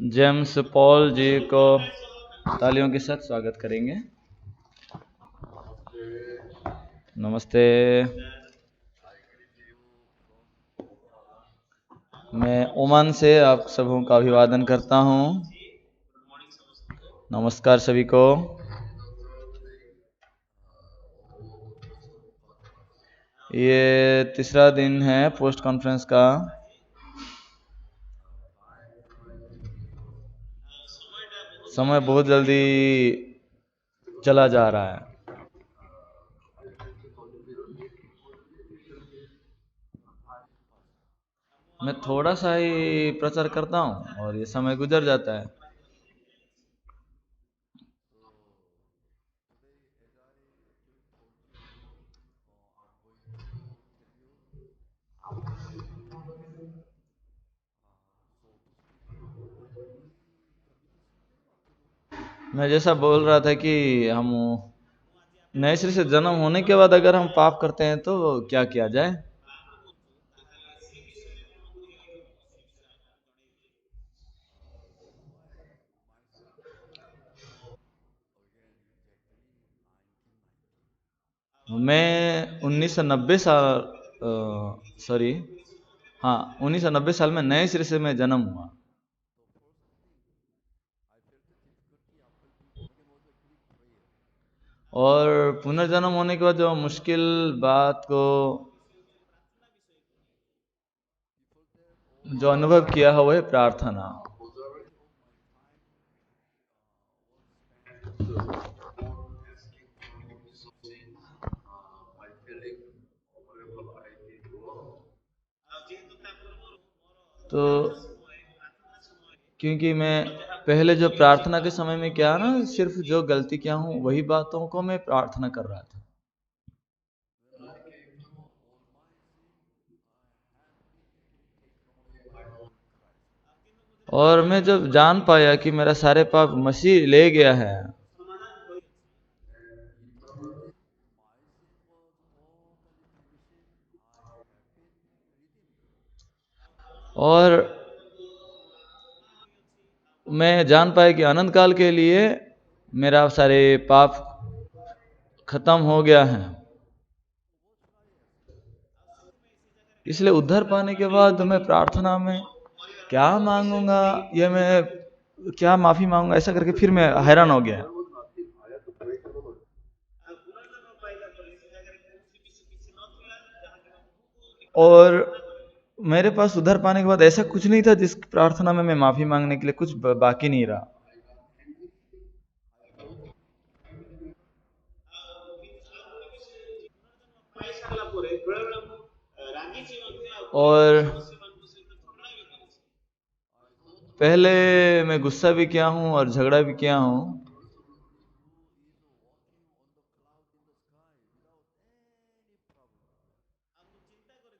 James Paul जी को तालियों के साथ स्वागत करेंगे। नमस्ते। मैं ओमान से आप सबों का अभिवादन करता हूं। नमस्कार सभी को। ये तीसरा दिन है पोस्ट कॉन्फ्रेंस का। समय बहुत जल्दी चला जा रहा है। मैं थोड़ा सा ही प्रचार करता हूं और ये समय गुजर जाता है। मैं जैसा बोल रहा था कि हम नए सिरे से जन्म होने के बाद अगर हम पाप करते हैं तो क्या किया जाए। मैं 1990 साल सॉरी हाँ 1990 साल में नए सिरे से मैं जन्म हुआ। और पुनर्जन्म होने के बाद जो मुश्किल बात को जो अनुभव किया है वो है प्रार्थना। तो क्योंकि मैं पहले जो प्रार्थना के समय में क्या ना सिर्फ जो गलती किया हूँ वही बातों को मैं प्रार्थना कर रहा था। और मैं जब जान पाया कि मेरा सारे पाप मसीह ले गया है और मैं जान पाया कि अनंत काल के लिए मेरा सारे पाप खत्म हो गया है। इसलिए उद्धार पाने के बाद मैं प्रार्थना में क्या मांगूंगा, ये मैं क्या माफी मांगूंगा, ऐसा करके फिर मैं हैरान हो गया। और मेरे पास उद्धार पाने के बाद ऐसा कुछ नहीं था जिस प्रार्थना में मैं माफी मांगने के लिए कुछ बाकी नहीं रहा। और पहले मैं गुस्सा भी किया हूँ और झगड़ा भी किया हूँ।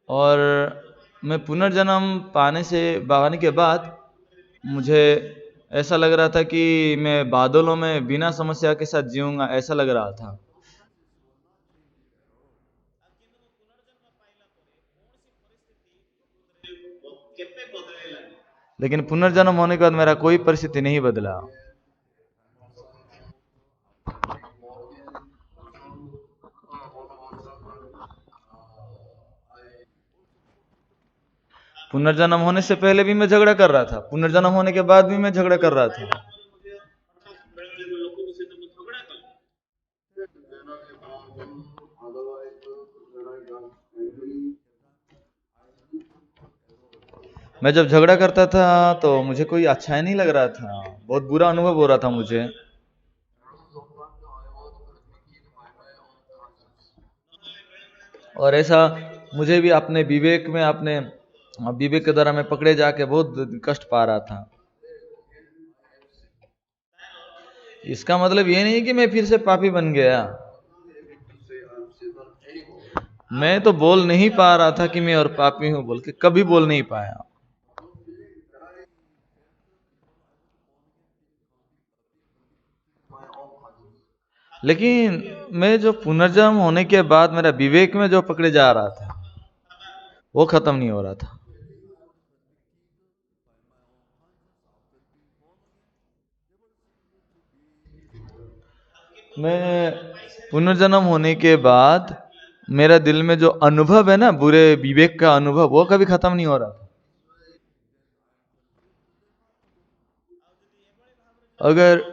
और मैं पुनर्जन्म पाने के बाद मुझे ऐसा लग रहा था कि मैं बादलों में बिना समस्या के साथ जीऊंगा, ऐसा लग रहा था। लेकिन पुनर्जन्म होने के बाद मेरा कोई परिस्थिति नहीं बदला। पुनर्जन्म होने से पहले भी मैं झगड़ा कर रहा था, पुनर्जन्म होने के बाद भी मैं झगड़ा कर रहा था। मैं जब झगड़ा करता था तो मुझे कोई अच्छा ही नहीं लग रहा था, बहुत बुरा अनुभव हो रहा था मुझे। और ऐसा मुझे भी अपने विवेक के द्वारा मैं पकड़े जाके बहुत कष्ट पा रहा था। इसका मतलब ये नहीं कि मैं फिर से पापी बन गया। मैं तो बोल नहीं पा रहा था कि मैं और पापी हूं बोल के, कभी बोल नहीं पाया। लेकिन मैं जो पुनर्जन्म होने के बाद मेरा विवेक में जो पकड़े जा रहा था वो खत्म नहीं हो रहा था। मैं पुनर्जन्म होने के बाद मेरा दिल में जो अनुभव है ना, बुरे विवेक का अनुभव, वो कभी खत्म नहीं हो रहा था। अगर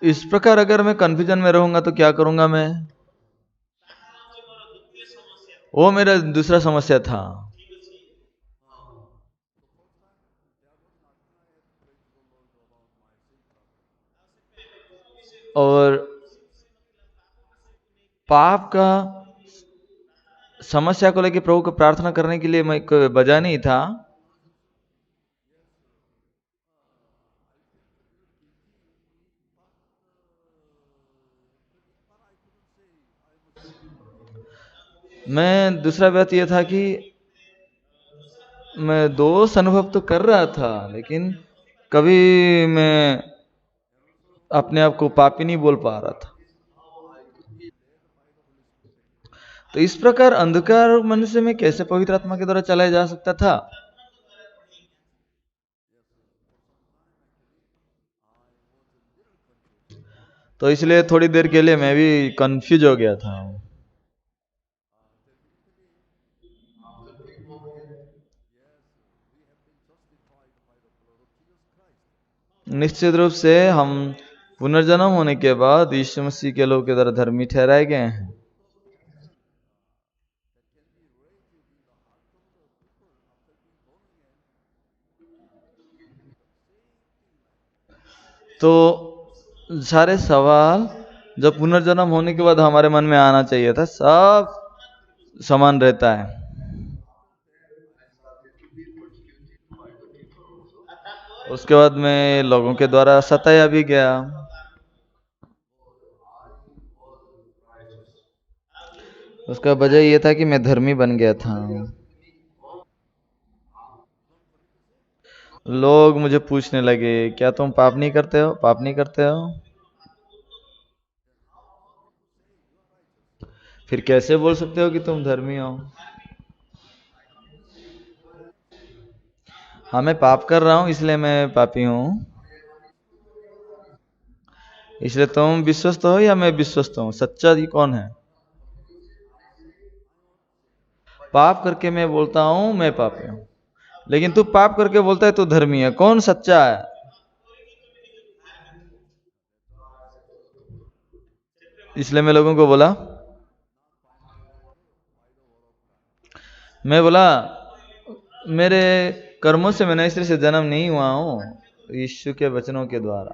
इस प्रकार अगर मैं कंफ्यूजन में रहूंगा तो क्या करूंगा मैं? वो मेरा दूसरा समस्या था। और पाप का समस्या को लेकर प्रभु को प्रार्थना करने के लिए मैं कोई बजा नहीं था। मैं दूसरा बात यह था कि मैं दोष अनुभव तो कर रहा था, लेकिन कभी मैं अपने आप को पापी नहीं बोल पा रहा था। तो इस प्रकार अंधकार मन से मैं कैसे पवित्र आत्मा के द्वारा चलाया जा सकता था? तो इसलिए थोड़ी देर के लिए मैं भी कंफ्यूज हो गया था। निश्चित रूप से हम पुनर्जन्म होने के बाद यीशु मसीह के लोग के द्वारा धर्मी ठहराए गए हैं। तो सारे सवाल जो पुनर्जन्म होने के बाद हमारे मन में आना चाहिए था, सब समान रहता है। उसके बाद मैं लोगों के द्वारा सताया भी गया। उसका वजह यह था कि मैं धर्मी बन गया था। लोग मुझे पूछने लगे, क्या तुम पाप नहीं करते हो, पाप नहीं करते हो? फिर कैसे बोल सकते हो कि तुम धर्मी हो? हाँ, मैं पाप कर रहा हूँ इसलिए मैं पापी हूँ। इसलिए तुम विश्वस्त हो या मैं विश्वस्त हूँ? सच्चा जी कौन है? पाप करके मैं बोलता हूँ मैं पापी हूँ, लेकिन तू पाप करके बोलता है तू धर्मी है, कौन सच्चा है? इसलिए मैं लोगों को बोला, मैं बोला मेरे कर्मों से मैं नए सिरे से जन्म नहीं हुआ हूँ, यीशु के वचनों के द्वारा।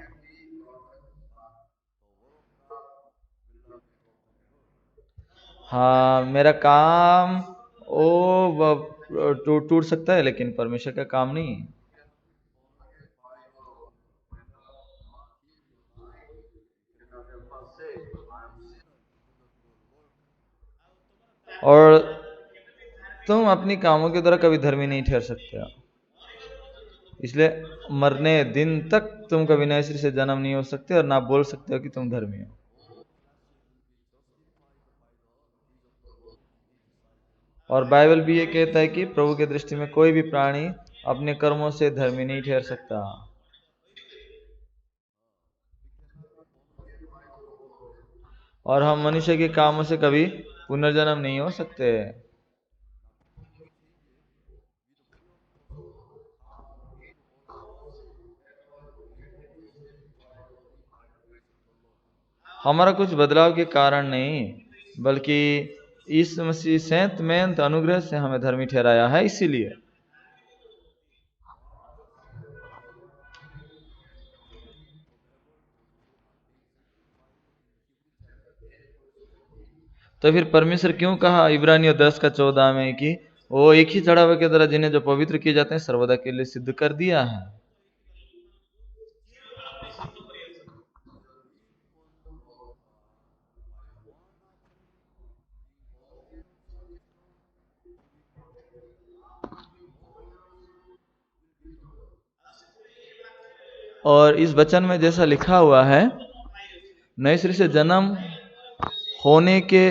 हाँ, मेरा काम वो टूट टूट सकता है, लेकिन परमेश्वर का काम नहीं। और तुम अपनी कामों के द्वारा कभी धर्मी नहीं ठहर सकते हो। इसलिए मरने दिन तक तुम कभी नए सिरे से जन्म नहीं हो सकते और ना बोल सकते हो कि तुम धर्मी हो। और बाइबल भी ये कहता है कि प्रभु की दृष्टि में कोई भी प्राणी अपने कर्मों से धर्मी नहीं ठहर सकता। और हम मनुष्य के कामों से कभी पुनर्जन्म नहीं हो सकते। हमारा कुछ बदलाव के कारण नहीं, बल्कि इस मसीह सेंत में अनुग्रह से हमें धर्मी ठहराया है, इसीलिए। तो फिर परमेश्वर क्यों कहा इब्रानियों 10:14 में कि वो एक ही चढ़ावे के द्वारा जिन्हें जो पवित्र किए जाते हैं सर्वदा के लिए सिद्ध कर दिया है? और इस वचन में जैसा लिखा हुआ है, नए सिरे से जन्म होने के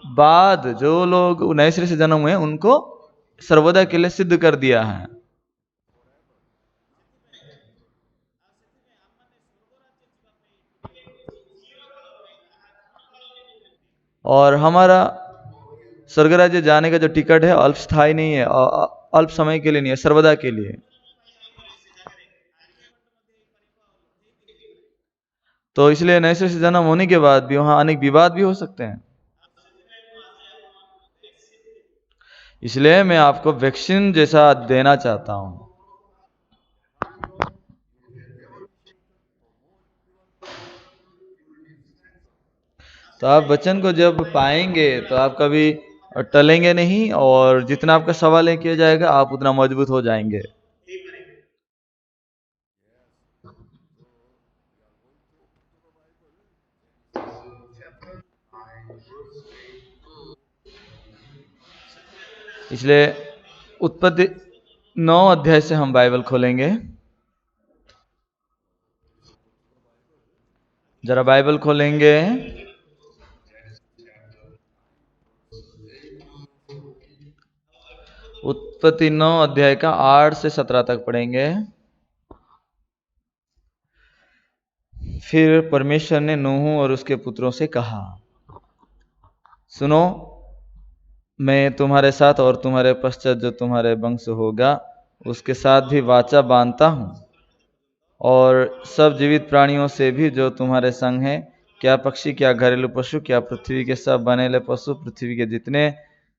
बाद जो लोग नए सिरे से जन्म हुए उनको सर्वदा के लिए सिद्ध कर दिया है। और हमारा स्वर्ग राज्य जाने का जो टिकट है अल्प स्थायी नहीं है, अल्प समय के लिए नहीं है, सर्वदा के लिए। तो इसलिए नए से जन्म होने के बाद भी वहां अनेक विवाद भी हो सकते हैं। इसलिए मैं आपको वैक्सीन जैसा देना चाहता हूं। तो आप वचन को जब पाएंगे तो आप कभी टलेंगे नहीं, और जितना आपका सवाल है किया जाएगा आप उतना मजबूत हो जाएंगे। इसलिए उत्पत्ति 9 अध्याय से हम बाइबल खोलेंगे। जरा बाइबल खोलेंगे। उत्पत्ति 9 अध्याय का 8 से 17 तक पढ़ेंगे। फिर परमेश्वर ने नूह और उसके पुत्रों से कहा, सुनो, मैं तुम्हारे साथ और तुम्हारे पश्चात जो तुम्हारे वंश होगा उसके साथ भी वाचा बांधता हूँ, और सब जीवित प्राणियों से भी जो तुम्हारे संग है, क्या पक्षी, क्या घरेलू पशु, क्या पृथ्वी के सब बनेले पशु, पृथ्वी के जितने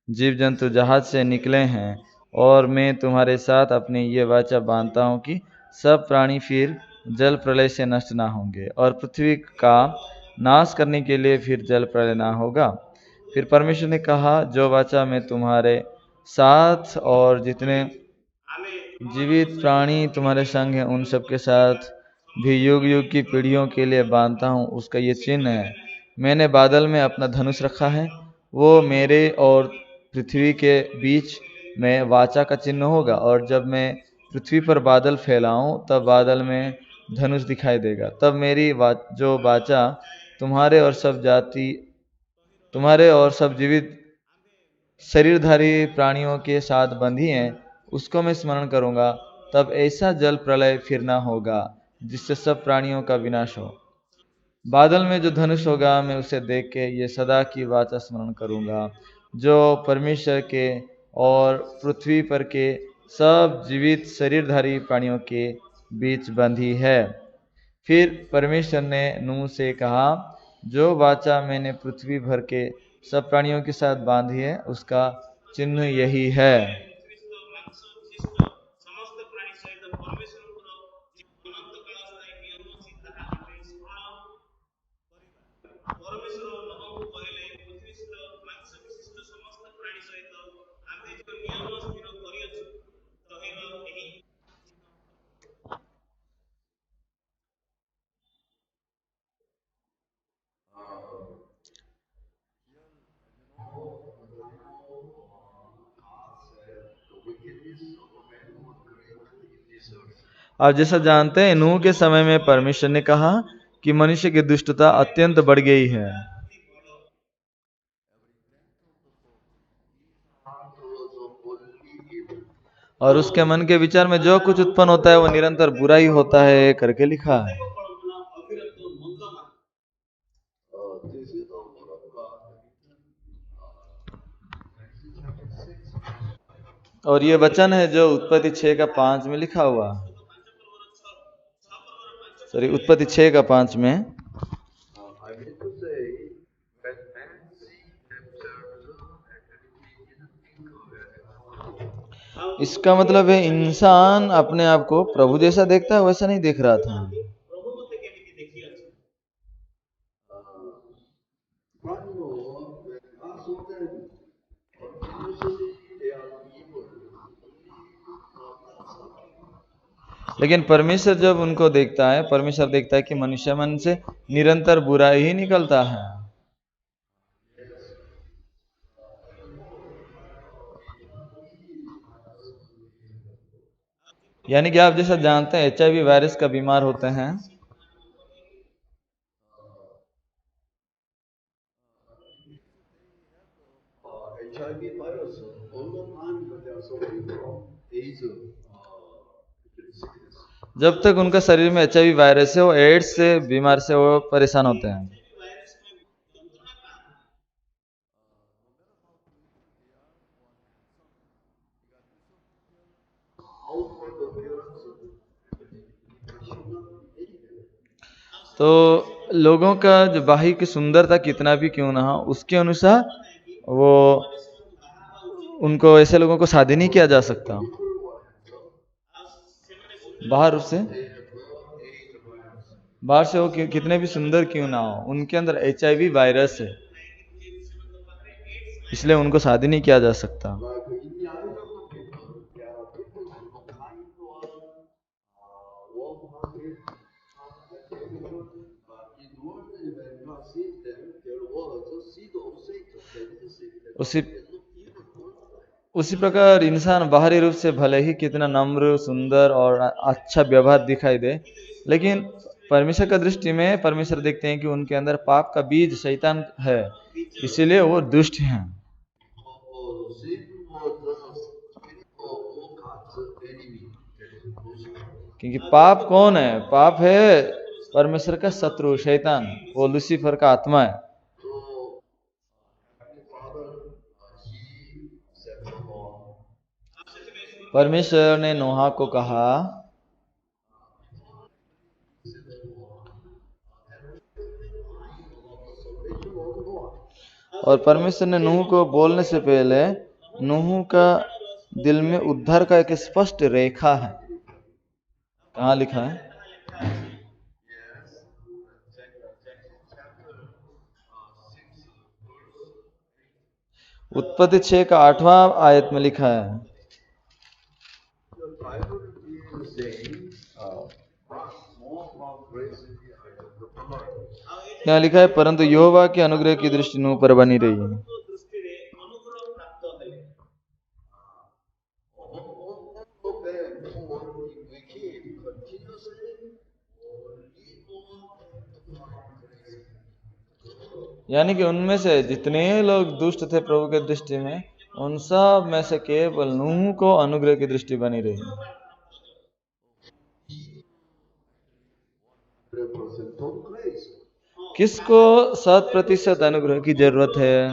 जीव जंतु जहाज से निकले हैं। और मैं तुम्हारे साथ अपनी ये वाचा बांधता हूँ कि सब प्राणी फिर जल प्रलय से नष्ट ना होंगे, और पृथ्वी का नाश करने के लिए फिर जल प्रलय ना होगा। फिर परमेश्वर ने कहा, जो वाचा मैं तुम्हारे साथ और जितने जीवित प्राणी तुम्हारे संग हैं उन सब के साथ भी युग युग की पीढ़ियों के लिए बांधता हूँ, उसका ये चिन्ह है। मैंने बादल में अपना धनुष रखा है, वो मेरे और पृथ्वी के बीच में वाचा का चिन्ह होगा, और जब मैं पृथ्वी पर बादल फैलाऊं तब बादल में धनुष दिखाई देगा। तब मेरी जो वाचा तुम्हारे और सब जीवित शरीरधारी प्राणियों के साथ बंधी हैं, उसको मैं स्मरण करूंगा। तब ऐसा जल प्रलय फिर ना होगा जिससे सब प्राणियों का विनाश हो। बादल में जो धनुष होगा मैं उसे देख के ये सदा की वाचा स्मरण करूंगा, जो परमेश्वर के और पृथ्वी पर के सब जीवित शरीरधारी प्राणियों के बीच बंधी है। फिर परमेश्वर ने नूह से कहा, जो वाचा मैंने पृथ्वी भर के सब प्राणियों के साथ बांधी है उसका चिन्ह यही है। आप जैसा जानते हैं, नूह के समय में परमेश्वर ने कहा कि मनुष्य की दुष्टता अत्यंत बढ़ गई है, और उसके मन के विचार में जो कुछ उत्पन्न होता है वो निरंतर बुरा ही होता है करके लिखा है। और ये वचन है जो उत्पत्ति 6 का 5 में लिखा हुआ, सॉरी उत्पत्ति 6 का 5 में। इसका मतलब है इंसान अपने आप को प्रभु जैसा देखता है, वैसा नहीं देख रहा था। लेकिन परमेश्वर जब उनको देखता है, परमेश्वर देखता है कि मनुष्य मन से निरंतर बुरा ही निकलता है। यानी कि आप जैसा जानते हैं HIV वायरस का बीमार होते हैं, जब तक उनका शरीर में HIV वायरस है वो एड्स से बीमार से वो परेशान होते हैं। तो लोगों का जो बाहरी की सुंदरता कितना भी क्यों ना हो, उसके अनुसार वो उनको, ऐसे लोगों को शादी नहीं किया जा सकता। बाहर से वो कितने भी सुंदर क्यों ना हो, उनके अंदर HIV वायरस है, इसलिए उनको शादी नहीं किया जा सकता। उसी उसी प्रकार इंसान बाहरी रूप से भले ही कितना नम्र, सुंदर और अच्छा व्यवहार दिखाई दे, लेकिन परमेश्वर का दृष्टि में परमेश्वर देखते हैं कि उनके अंदर पाप का बीज शैतान है, इसीलिए वो दुष्ट हैं। क्योंकि पाप कौन है? पाप है परमेश्वर का शत्रु शैतान, वो लूसीफर का आत्मा है। परमेश्वर ने नोहा को कहा, और परमेश्वर ने नूह को बोलने से पहले नूह का दिल में उद्धार का एक स्पष्ट रेखा है। कहाँ लिखा है? उत्पत्ति 6 का 8वां आयत में लिखा है। क्या लिखा है? परंतु यहोवा के अनुग्रह की दृष्टि नूह पर बनी रही है। यानी कि उनमें से जितने लोग दुष्ट थे प्रभु के दृष्टि में, उन सब में से केवल नूह को अनुग्रह की दृष्टि बनी रही। किसको 100% अनुग्रह की जरूरत है?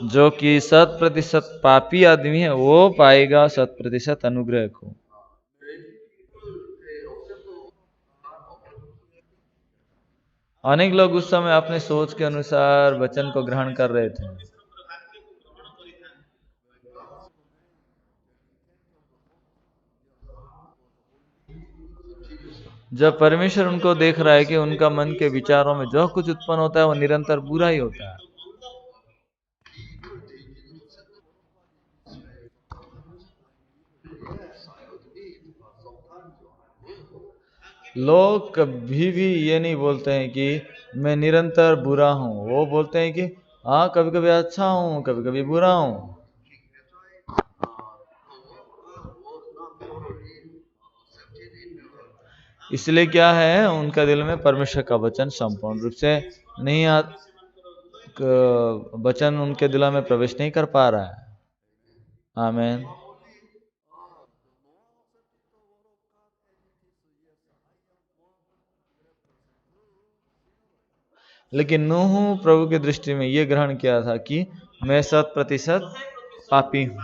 जो कि 100% पापी आदमी है, वो पाएगा 100% अनुग्रह को। अनेक लोग उस समय अपने सोच के अनुसार वचन को ग्रहण कर रहे थे। जब परमेश्वर उनको देख रहा है कि उनका मन के विचारों में जो कुछ उत्पन्न होता है वो निरंतर बुरा ही होता है। लोग कभी भी ये नहीं बोलते हैं कि मैं निरंतर बुरा हूं, वो बोलते हैं कि हाँ कभी कभी अच्छा हूं, कभी कभी बुरा हूं। इसलिए क्या है, उनका दिल में परमेश्वर का वचन संपूर्ण रूप से नहीं वचन उनके दिल में प्रवेश नहीं कर पा रहा है। आमीन। लेकिन नूह प्रभु की दृष्टि में यह ग्रहण किया था कि मैं 100% पापी हूं,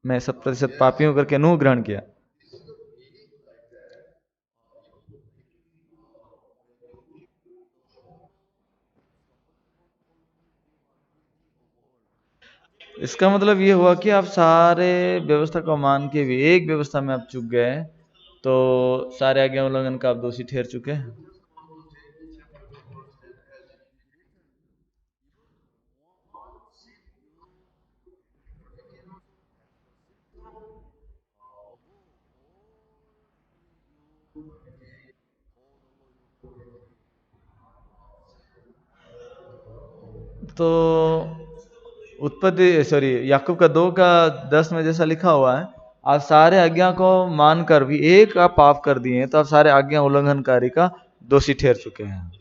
मैं 100% पापी हूं करके नूह ग्रहण किया। इसका मतलब ये हुआ कि आप सारे व्यवस्था को मान के भी एक व्यवस्था में आप चूक गए, तो सारे आज्ञा उल्लंघन का आप दोषी ठहर चुके हैं। तो याकूब का 2 का 10 में जैसा लिखा हुआ है, आप सारे आज्ञा को मानकर भी एक आप पाप कर दिए तो आप सारे आज्ञा उल्लंघनकारी का दोषी ठहर चुके हैं।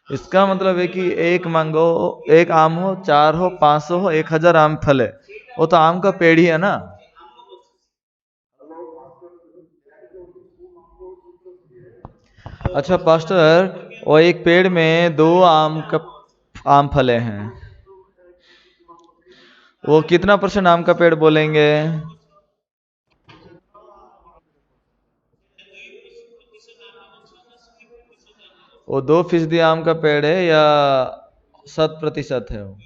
इसका मतलब है कि एक मांगो, एक आम हो, 4 हो, 500 हो, 1000 आम फले, वो तो आम का पेड़ ही है ना। अच्छा पास्टर, वो एक पेड़ में 2 आम का आम फले हैं। वो कितना % आम का पेड़ बोलेंगे? वो 2% आम का पेड़ है या 100% है वो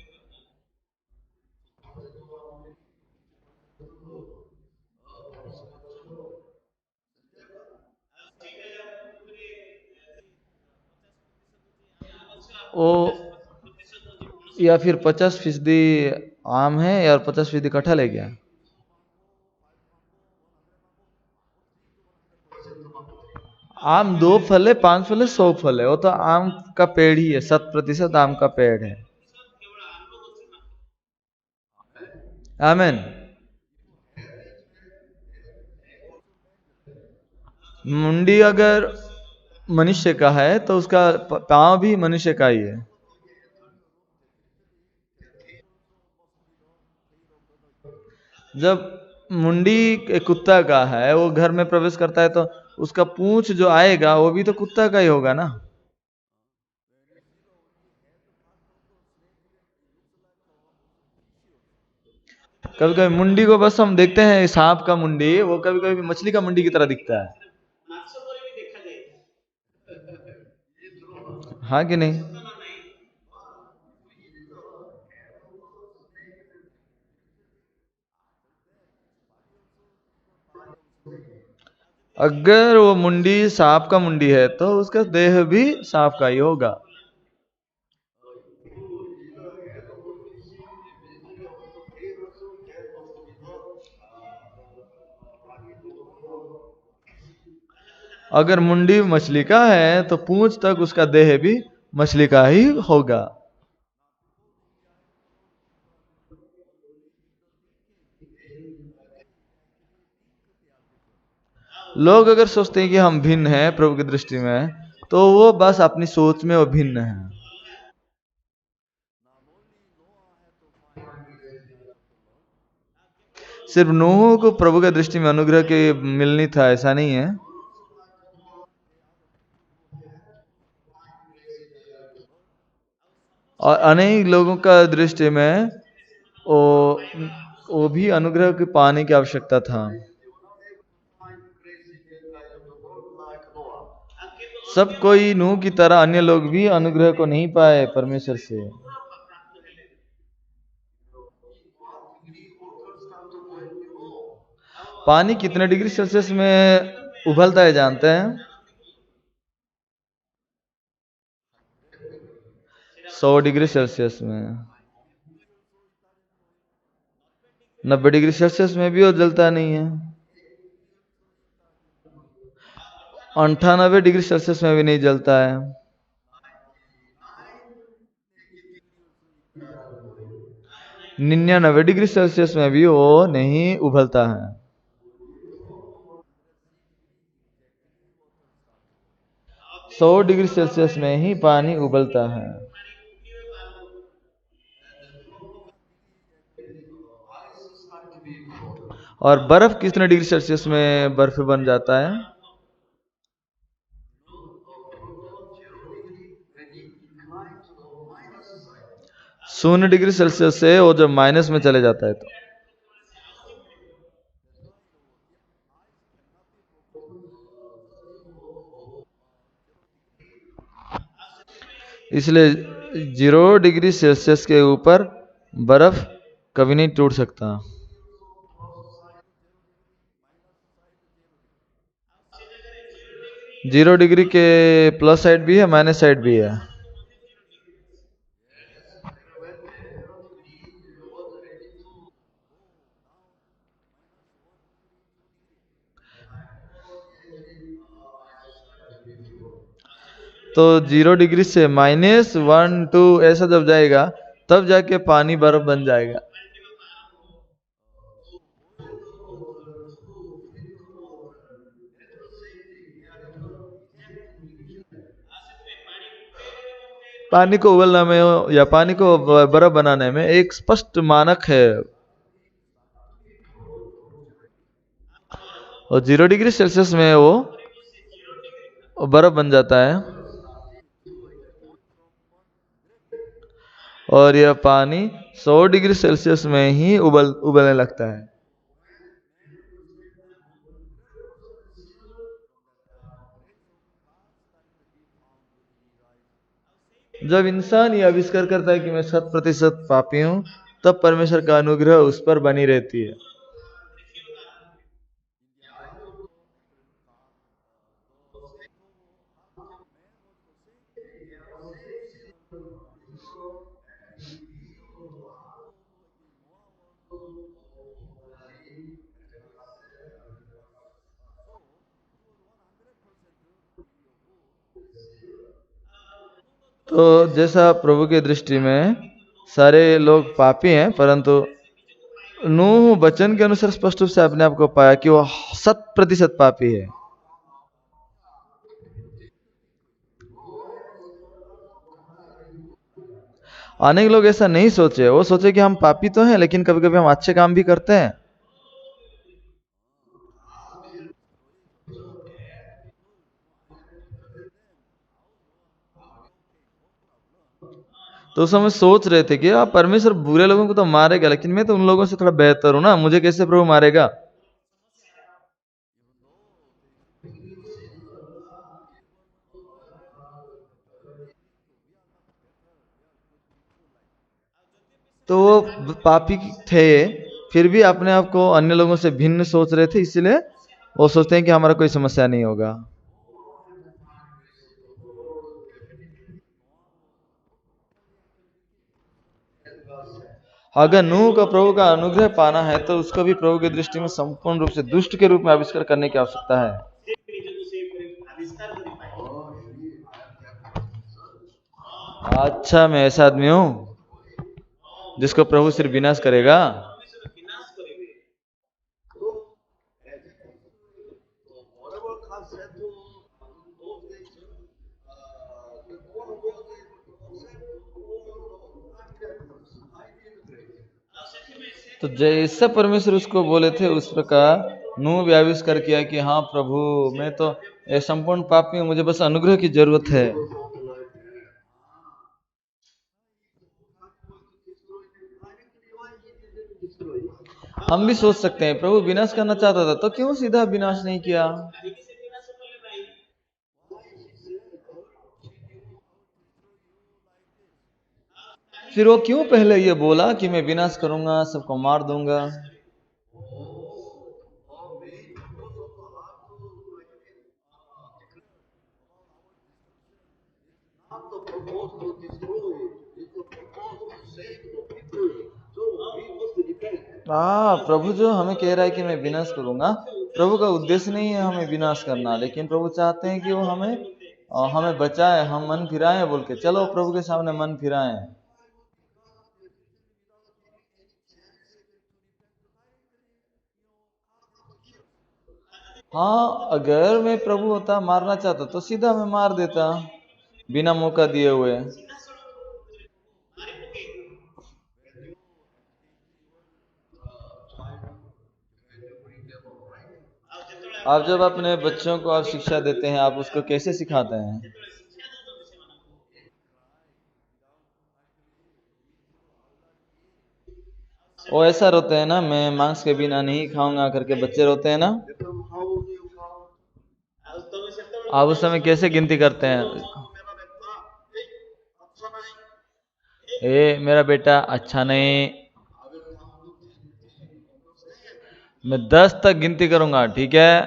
या फिर 50% आम है या 50% कटहल है क्या? आम 2 फल है, 5 फल है, 100 फल है, वो तो आम का पेड़ ही है, 100% आम का पेड़ है। आमेन। मुंडी अगर मनुष्य का है तो उसका पांव भी मनुष्य का ही है। जब मुंडी एक कुत्ता का है, वो घर में प्रवेश करता है तो उसका पूंछ जो आएगा वो भी तो कुत्ता का ही होगा ना। कभी कभी मुंडी को बस हम देखते हैं सांप का मुंडी, वो कभी कभी मछली का मुंडी की तरह दिखता है। हाँ कि नहीं? अगर वो मुंडी सांप का मुंडी है तो उसका देह भी सांप का ही होगा। अगर मुंडी मछली का है तो पूंछ तक उसका देह भी मछली का ही होगा। लोग अगर सोचते हैं कि हम भिन्न हैं प्रभु की दृष्टि में, तो वो बस अपनी सोच में वो भिन्न है। सिर्फ नूह को प्रभु की दृष्टि में अनुग्रह के मिलनी था ऐसा नहीं है। और अनेक लोगों का दृष्टि में वो वो भी अनुग्रह के पाने की आवश्यकता था। सब कोई नूह की तरह अन्य लोग भी अनुग्रह को नहीं पाए परमेश्वर से। पानी कितने डिग्री सेल्सियस में उबलता है जानते हैं? 100 डिग्री सेल्सियस में। 90 डिग्री सेल्सियस में भी वो जलता नहीं है। 98 डिग्री सेल्सियस में भी नहीं जलता है। 99 डिग्री सेल्सियस में भी वो नहीं उबलता है। 100 डिग्री सेल्सियस में ही पानी उबलता है। और बर्फ कितने डिग्री सेल्सियस में बर्फ बन जाता है? 0 डिग्री सेल्सियस से वो जब माइनस में चले जाता है तो। इसलिए 0 डिग्री सेल्सियस के ऊपर बर्फ कभी नहीं टूट सकता। 0 डिग्री के प्लस साइड भी है, माइनस साइड भी है। तो 0 डिग्री से -1 2 ऐसा जब जाएगा तब जाके पानी बर्फ बन जाएगा। पानी को उबलने में या पानी को बर्फ बनाने में एक स्पष्ट मानक है। और 0 डिग्री सेल्सियस में वो बर्फ बन जाता है। और यह पानी 100 डिग्री सेल्सियस में ही उबलने लगता है। जब इंसान ये आविष्कार करता है कि मैं 100% पापी हूं, तब परमेश्वर का अनुग्रह उस पर बनी रहती है। तो जैसा प्रभु की दृष्टि में सारे लोग पापी हैं, परंतु नूह वचन के अनुसार स्पष्ट रूप से अपने आप को पाया कि वो 100% पापी है। अनेक लोग ऐसा नहीं सोचे, वो सोचे कि हम पापी तो हैं, लेकिन कभी कभी हम अच्छे काम भी करते हैं। तो उस समय सोच रहे थे कि आप परमेश्वर बुरे लोगों को तो मारेगा, लेकिन मैं तो उन लोगों से थोड़ा बेहतर हूं ना, मुझे कैसे प्रभु मारेगा। तो वो पापी थे, फिर भी अपने आप को अन्य लोगों से भिन्न सोच रहे थे, इसलिए वो सोचते हैं कि हमारा कोई समस्या नहीं होगा। अगर नूह का प्रभु का अनुग्रह पाना है, तो उसको भी प्रभु की दृष्टि में संपूर्ण रूप से दुष्ट के रूप में आविष्कार करने की आवश्यकता है। अच्छा, मैं ऐसा आदमी हूं जिसको प्रभु सिर्फ विनाश करेगा। तो जैसा परमेश्वर उसको बोले थे, उस प्रकार नूह भी आविष्कार किया कि हाँ प्रभु, मैं तो ये संपूर्ण पापी हूँ, मुझे बस अनुग्रह की जरूरत है। हम भी सोच सकते हैं, प्रभु विनाश करना चाहता था तो क्यों सीधा विनाश नहीं किया। फिर वो क्यों पहले ये बोला कि मैं विनाश करूंगा, सबको मार दूंगा। हाँ, प्रभु जो हमें कह रहा है कि मैं विनाश करूंगा, प्रभु का उद्देश्य नहीं है हमें विनाश करना, लेकिन प्रभु चाहते हैं कि वो हमें बचाए, हम मन फिराएं बोल के। चलो प्रभु के सामने मन फिराएं। हाँ, अगर मैं प्रभु होता, मारना चाहता तो सीधा मैं मार देता, बिना मौका दिए हुए। आप जब अपने बच्चों को आप शिक्षा देते हैं, आप उसको कैसे सिखाते हैं? वो ऐसा रोते हैं ना, मैं मांस के बिना नहीं खाऊंगा करके बच्चे रोते हैं ना। आप उस समय कैसे गिनती करते हैं? ए मेरा बेटा अच्छा नहीं। मैं 10 तक गिनती करूंगा, ठीक है?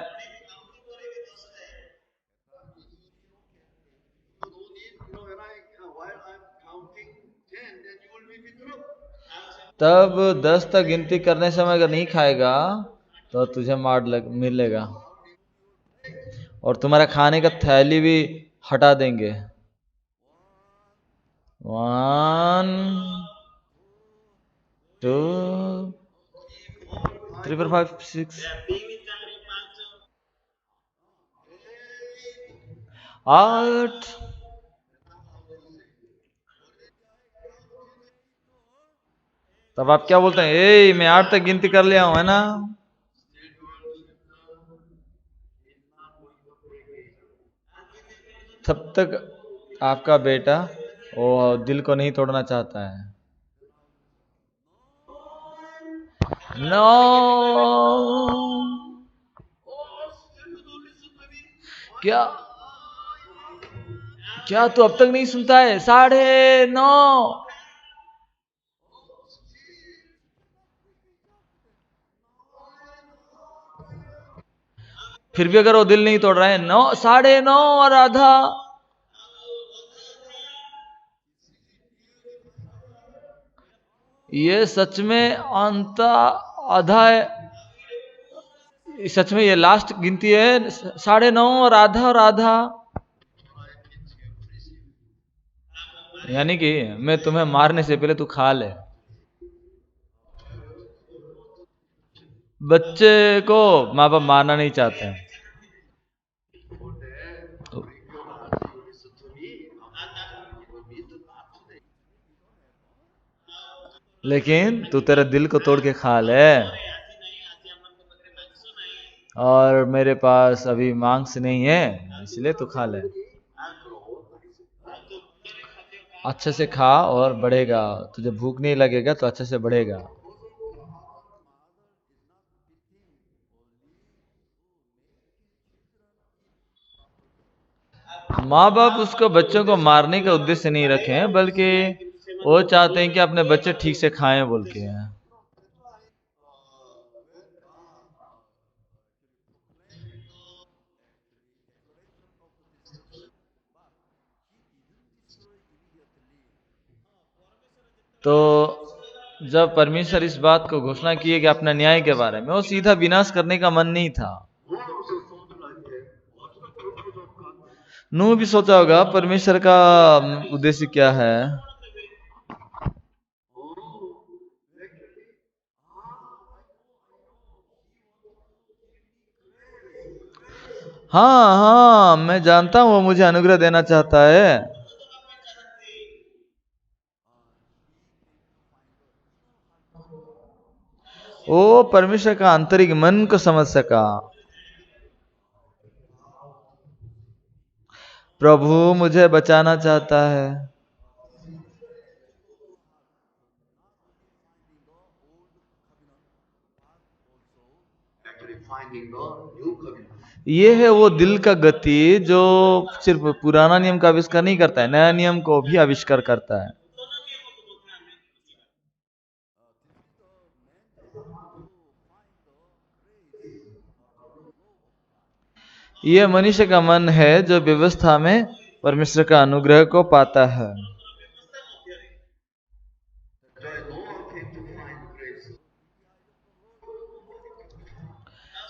तब 10 तक गिनती करने समय अगर नहीं खाएगा तो तुझे मिलेगा, और तुम्हारा खाने का थैली भी हटा देंगे। 1 2 3 4 5 6 8। तब आप क्या बोलते हैं? ए मैं 8 तक गिनती कर लिया हूं, है ना? तब तक आपका बेटा वो दिल को नहीं तोड़ना चाहता है। नो, क्या क्या तू अब तक नहीं सुनता है? 9:30। फिर भी अगर वो दिल नहीं तोड़ रहा है, 9:30 और आधा, ये सच में अंत आधा है। सच में ये लास्ट गिनती है, 9:30 और आधा और आधा। यानी कि मैं तुम्हें मारने से पहले तू खा ले। बच्चे को माँ बाप मारना नहीं चाहते हैं, लेकिन तू तेरे दिल को तोड़ के खा ले। और मेरे पास अभी मांस नहीं है, इसलिए तू खा ले। अच्छे से खा और बढ़ेगा। तुझे भूख नहीं लगेगा तो अच्छे से बढ़ेगा। माँ बाप उसको बच्चों को मारने का उद्देश्य नहीं रखे हैं, बल्कि वो चाहते हैं कि अपने बच्चे ठीक से खाएं बोल के। तो जब परमेश्वर इस बात को घोषणा किए कि अपना न्याय के बारे में, वो सीधा विनाश करने का मन नहीं था। नूह भी सोचा होगा परमेश्वर का उद्देश्य क्या है। हाँ हाँ, मैं जानता हूं वो मुझे अनुग्रह देना चाहता है। वो परमेश्वर का आंतरिक मन को समझ सका। प्रभु मुझे बचाना चाहता है। ये है वो दिल का गति जो सिर्फ पुराना नियम का आविष्कार नहीं करता है, नया नियम को भी आविष्कार करता है। यह मनुष्य का मन है जो व्यवस्था में परमेश्वर का अनुग्रह को पाता है।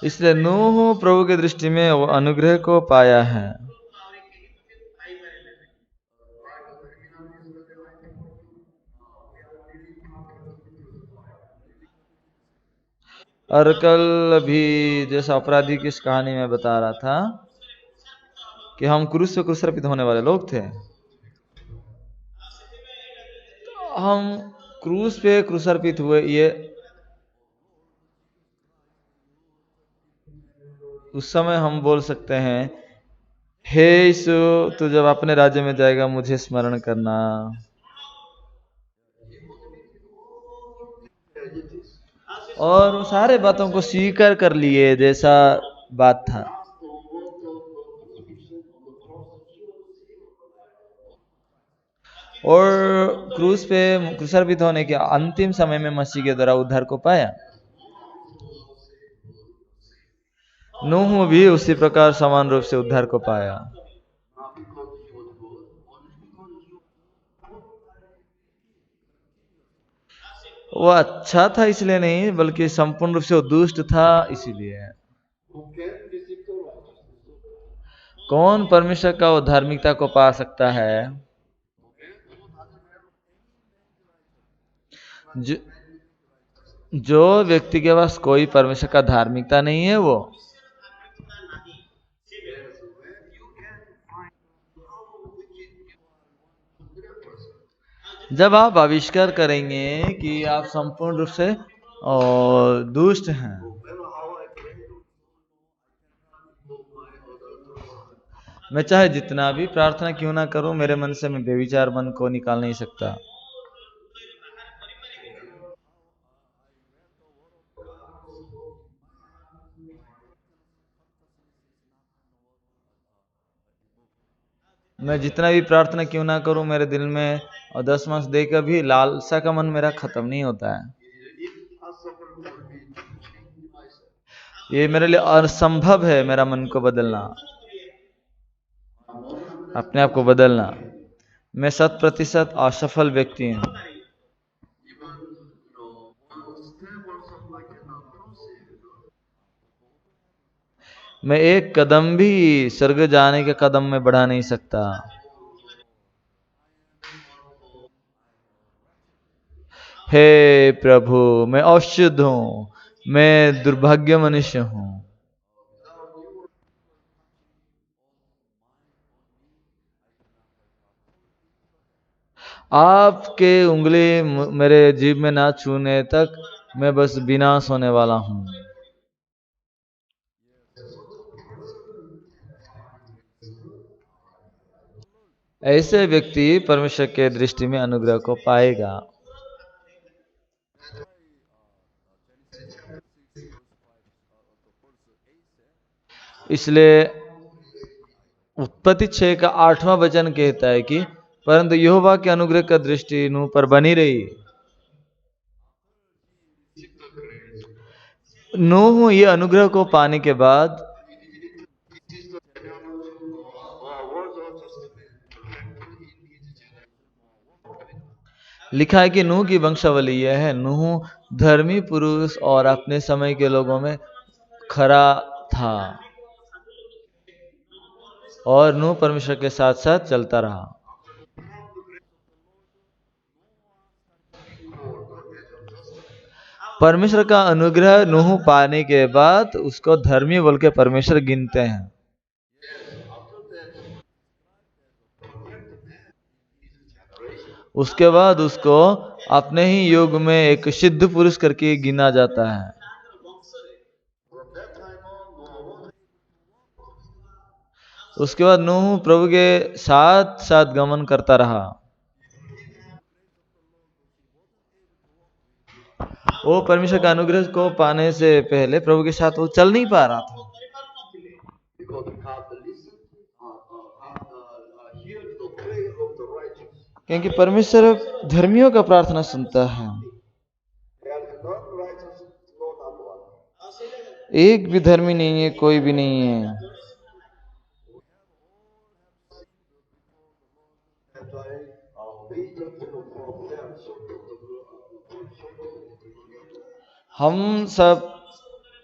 इसलिए नूह प्रभु की दृष्टि में वो अनुग्रह को पाया है। और कल भी जैसा अपराधी की इस कहानी में बता रहा था कि हम क्रूस पे क्रूसर्पित होने वाले लोग थे। हम क्रूस पे क्रूसर्पित हुए, ये उस समय हम बोल सकते हैं, हे यीशु तू जब अपने राज्य में जाएगा मुझे स्मरण करना। और वो सारे बातों को स्वीकार कर लिए जैसा बात था। और क्रूस पे क्रूसर्पित होने के अंतिम समय में मसीह के द्वारा उद्धार को पाया। नूह भी उसी प्रकार समान रूप से उद्धार को पाया। वो अच्छा था इसलिए नहीं, बल्कि संपूर्ण रूप से वो दुष्ट था इसीलिए। कौन परमेश्वर का वो धार्मिकता को पा सकता है? जो, जो व्यक्ति के पास कोई परमेश्वर का धार्मिकता नहीं है, वो जब आप आविष्कार करेंगे कि आप संपूर्ण रूप से दुष्ट हैं, मैं चाहे जितना भी प्रार्थना क्यों ना करूं, मेरे मन से मैं बेविचार मन को निकाल नहीं सकता। मैं जितना भी प्रार्थना क्यों ना करूं, मेरे दिल में और 10 मास देकर भी लालसा का मन मेरा खत्म नहीं होता है। ये मेरे लिए असंभव है, मेरा मन को बदलना, अपने आप को बदलना। मैं 100% असफल व्यक्ति हूँ। मैं एक कदम भी स्वर्ग जाने के कदम में बढ़ा नहीं सकता। हे प्रभु, मैं अशुद्ध हूँ, मैं दुर्भाग्य मनुष्य हूँ। आपके उंगली मेरे जीभ में ना छूने तक मैं बस विनाश होने वाला हूँ। ऐसे व्यक्ति परमेश्वर के दृष्टि में अनुग्रह को पाएगा। इसलिए उत्पत्ति 6 का 8वां वचन कहता है कि परंतु यहोवा के अनुग्रह का दृष्टि नु पर बनी रही। नूह ये अनुग्रह को पाने के बाद लिखा है कि नूह की वंशावली यह है, नूह धर्मी पुरुष और अपने समय के लोगों में खरा था और नूह परमेश्वर के साथ साथ चलता रहा। परमेश्वर का अनुग्रह नूह पाने के बाद उसको धर्मी बोल के परमेश्वर गिनते हैं। उसके बाद उसको अपने ही युग में एक सिद्ध पुरुष करके गिना जाता है। उसके बाद नूह प्रभु के साथ साथ गमन करता रहा। वो परमेश्वर का अनुग्रह को पाने से पहले प्रभु के साथ वो चल नहीं पा रहा था, क्योंकि परमेश्वर धर्मियों का प्रार्थना सुनता है। एक भी धर्मी नहीं है, कोई भी नहीं है। हम सब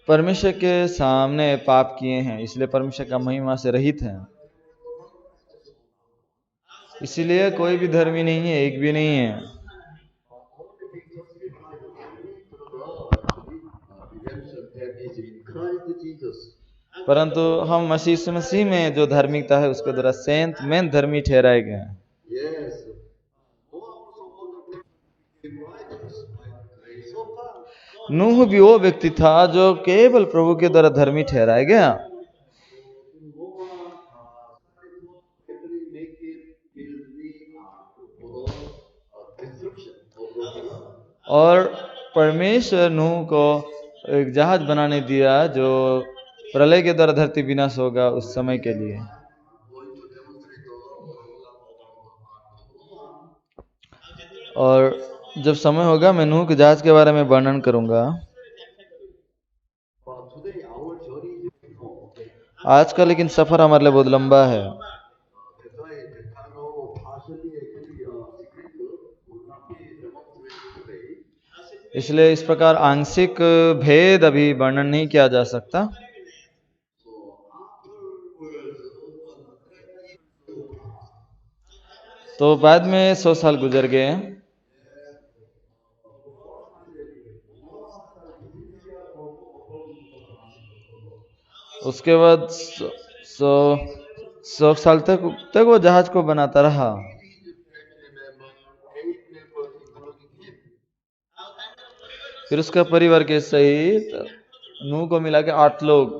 परमेश्वर के सामने पाप किए हैं, इसलिए परमेश्वर का महिमा से रहित हैं। इसीलिए कोई भी धर्मी नहीं है, एक भी नहीं है। परंतु हम मसीह में जो धार्मिकता है उसके द्वारा सेंत में धर्मी ठहराए गए हैं। नूह भी वो व्यक्ति था जो केवल प्रभु के द्वारा धर्मी ठहराया गया। और परमेश्वर नूह को एक जहाज बनाने दिया जो प्रलय के द्वारा धरती विनाश होगा उस समय के लिए। और जब समय होगा मैं नूह के जहाज के बारे में वर्णन करूंगा। आज का लेकिन सफर हमारे लिए बहुत लंबा है, इसलिए इस प्रकार आंशिक भेद अभी वर्णन नहीं किया जा सकता। तो बाद में 100 साल गुजर गए। उसके बाद 100 साल तक वो जहाज को बनाता रहा। फिर उसका परिवार के सहित नूह को मिला के 8 लोग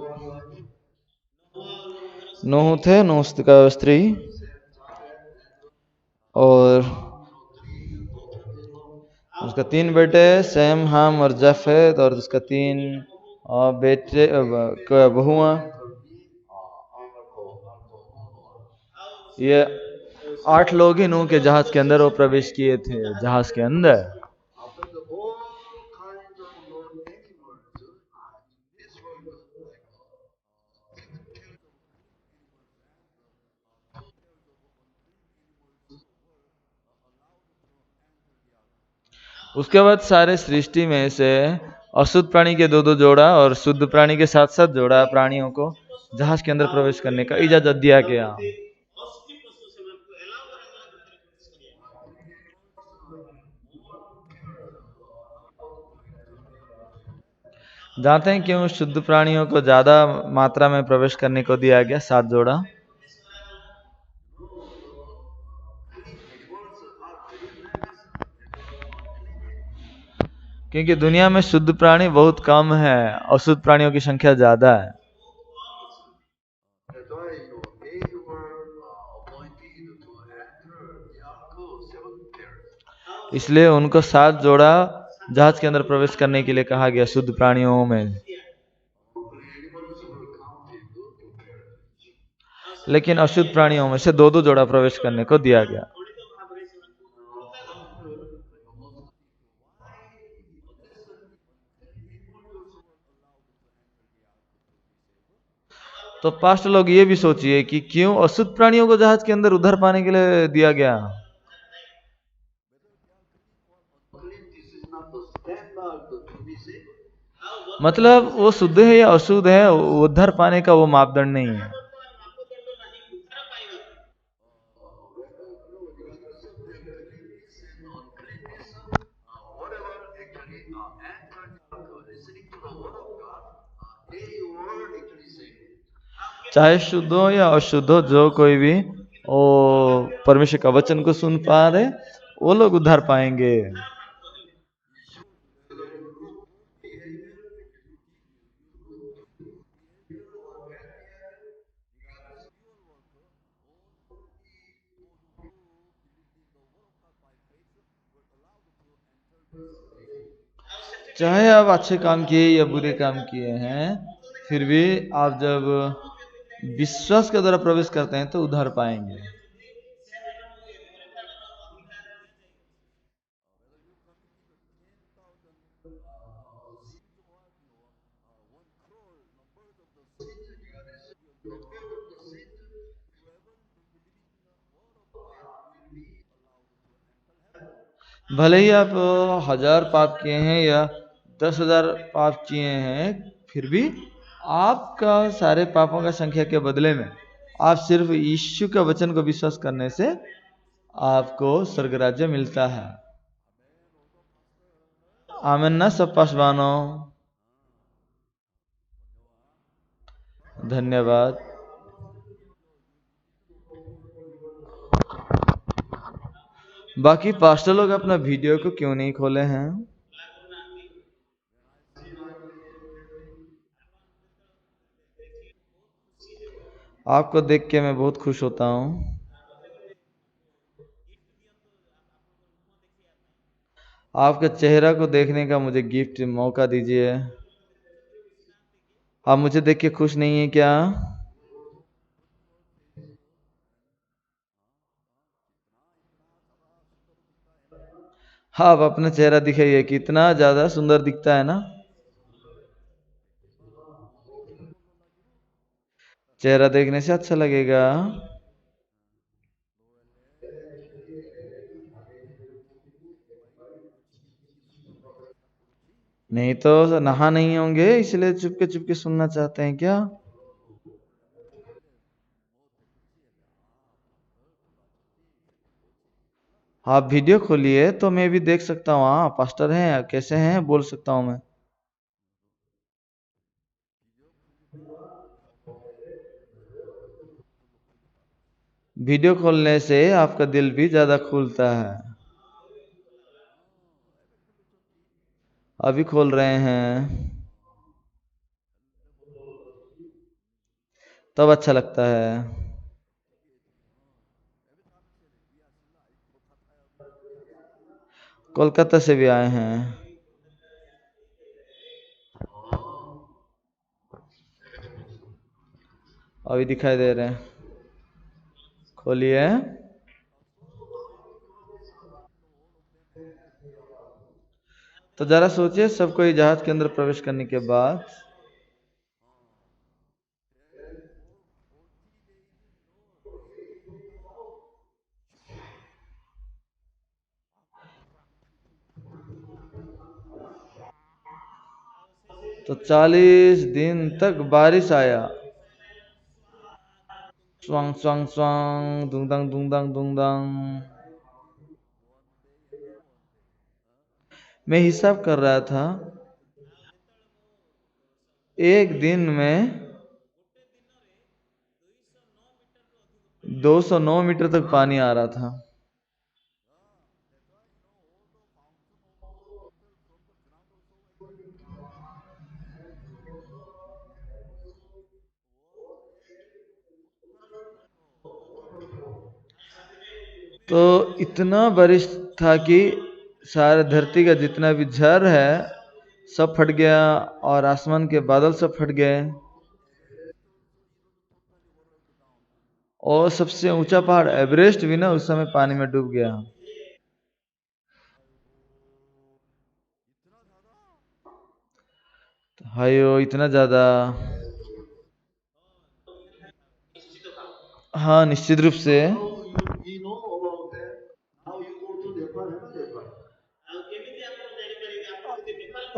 नूह थे, नूह का स्त्री, और उसका 3 बेटे, सैम, हाम और जाफेद, और उसका 3 बेटे, बहुआ। ये 8 लोग ही नूह के जहाज के अंदर वो प्रवेश किए थे, जहाज के अंदर। उसके बाद सारे सृष्टि में से अशुद्ध प्राणी के 2-2 जोड़ा और शुद्ध प्राणी के 7-7 जोड़ा प्राणियों को जहाज के अंदर प्रवेश करने का इजाजत दिया गया। जानते हैं क्यों शुद्ध प्राणियों को ज्यादा मात्रा में प्रवेश करने को दिया गया, 7 जोड़ा? क्योंकि दुनिया में शुद्ध प्राणी बहुत कम है, अशुद्ध प्राणियों की संख्या ज्यादा है। इसलिए उनको 7 जोड़ा जहाज के अंदर प्रवेश करने के लिए कहा गया, शुद्ध प्राणियों में। लेकिन अशुद्ध प्राणियों में से 2-2 जोड़ा प्रवेश करने को दिया गया। तो पास्ट लोग ये भी सोचिए कि क्यों अशुद्ध प्राणियों को जहाज के अंदर उधर पाने के लिए दिया गया। मतलब वो शुद्ध है या अशुद्ध है, उद्धार पाने का वो मापदंड नहीं है। चाहे शुद्ध हो या अशुद्ध हो, जो कोई भी वो परमेश्वर का वचन को सुन पा रहे, वो लोग उद्धार पाएंगे। चाहे आप अच्छे काम किए या बुरे काम किए हैं, फिर भी आप जब विश्वास के द्वारा प्रवेश करते हैं तो उद्धार पाएंगे। भले ही आप 1000 पाप किए हैं या 10,000 पाप किए हैं, फिर भी आपका सारे पापों का संख्या के बदले में आप सिर्फ यीशु का वचन को विश्वास करने से आपको स्वर्ग राज्य मिलता है। आमीन ना सब पासवानों? धन्यवाद। बाकी पास्टर लोग अपना वीडियो को क्यों नहीं खोले हैं? आपको देख के मैं बहुत खुश होता हूँ। आपके चेहरा को देखने का मुझे गिफ्ट मौका दीजिए। आप मुझे देख के खुश नहीं है क्या? हाँ, आप अपना चेहरा दिखाइए, कितना ज्यादा सुंदर दिखता है ना। चेहरा देखने से अच्छा लगेगा। नहीं तो नहा नहीं होंगे, इसलिए चुपके चुपके सुनना चाहते हैं क्या? आप वीडियो खोलिए तो मैं भी देख सकता हूँ। हाँ, पास्टर हैं, कैसे हैं बोल सकता हूँ मैं। वीडियो खोलने से आपका दिल भी ज्यादा खुलता है। अभी खोल रहे हैं। तब अच्छा लगता है। कोलकाता से भी आए हैं। अभी दिखाई दे रहे हैं। खोलिए। तो जरा सोचिए, सब कोई जहाज के अंदर प्रवेश करने के बाद तो 40 दिन तक बारिश आया। स्वांग स्वांग स्वांग, दुंगदंग दुंगदंग दुंगदंग। मैं हिसाब कर रहा था, एक दिन में 209 मीटर तक पानी आ रहा था। तो इतना बारिश था कि सारे धरती का जितना भी झर है सब फट गया, और आसमान के बादल सब फट गए, और सबसे ऊंचा पहाड़ एवरेस्ट भी ना उस समय पानी में डूब गया। हायो, इतना ज्यादा। हाँ, निश्चित रूप से।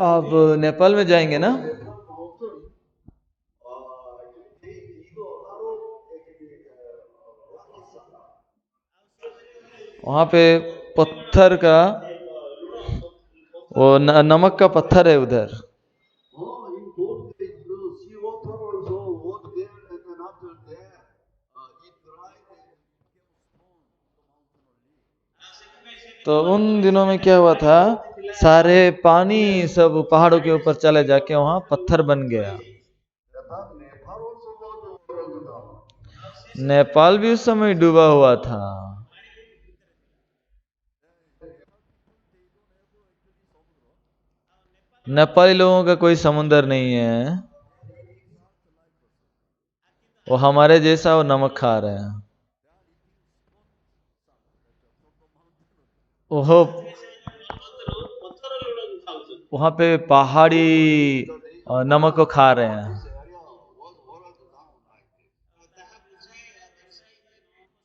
आप नेपाल में जाएंगे ना? वहां पे पत्थर का, वो नमक का पत्थर है उधर। तो उन दिनों में क्या हुआ था, सारे पानी सब पहाड़ों के ऊपर चले जाके वहां पत्थर बन गया। नेपाल भी उस समय डूबा हुआ था। नेपाली लोगों का कोई समुंदर नहीं है। वो हमारे जैसा वो नमक खा रहे हैं। ओहो, वहां पे पहाड़ी नमक को खा रहे हैं।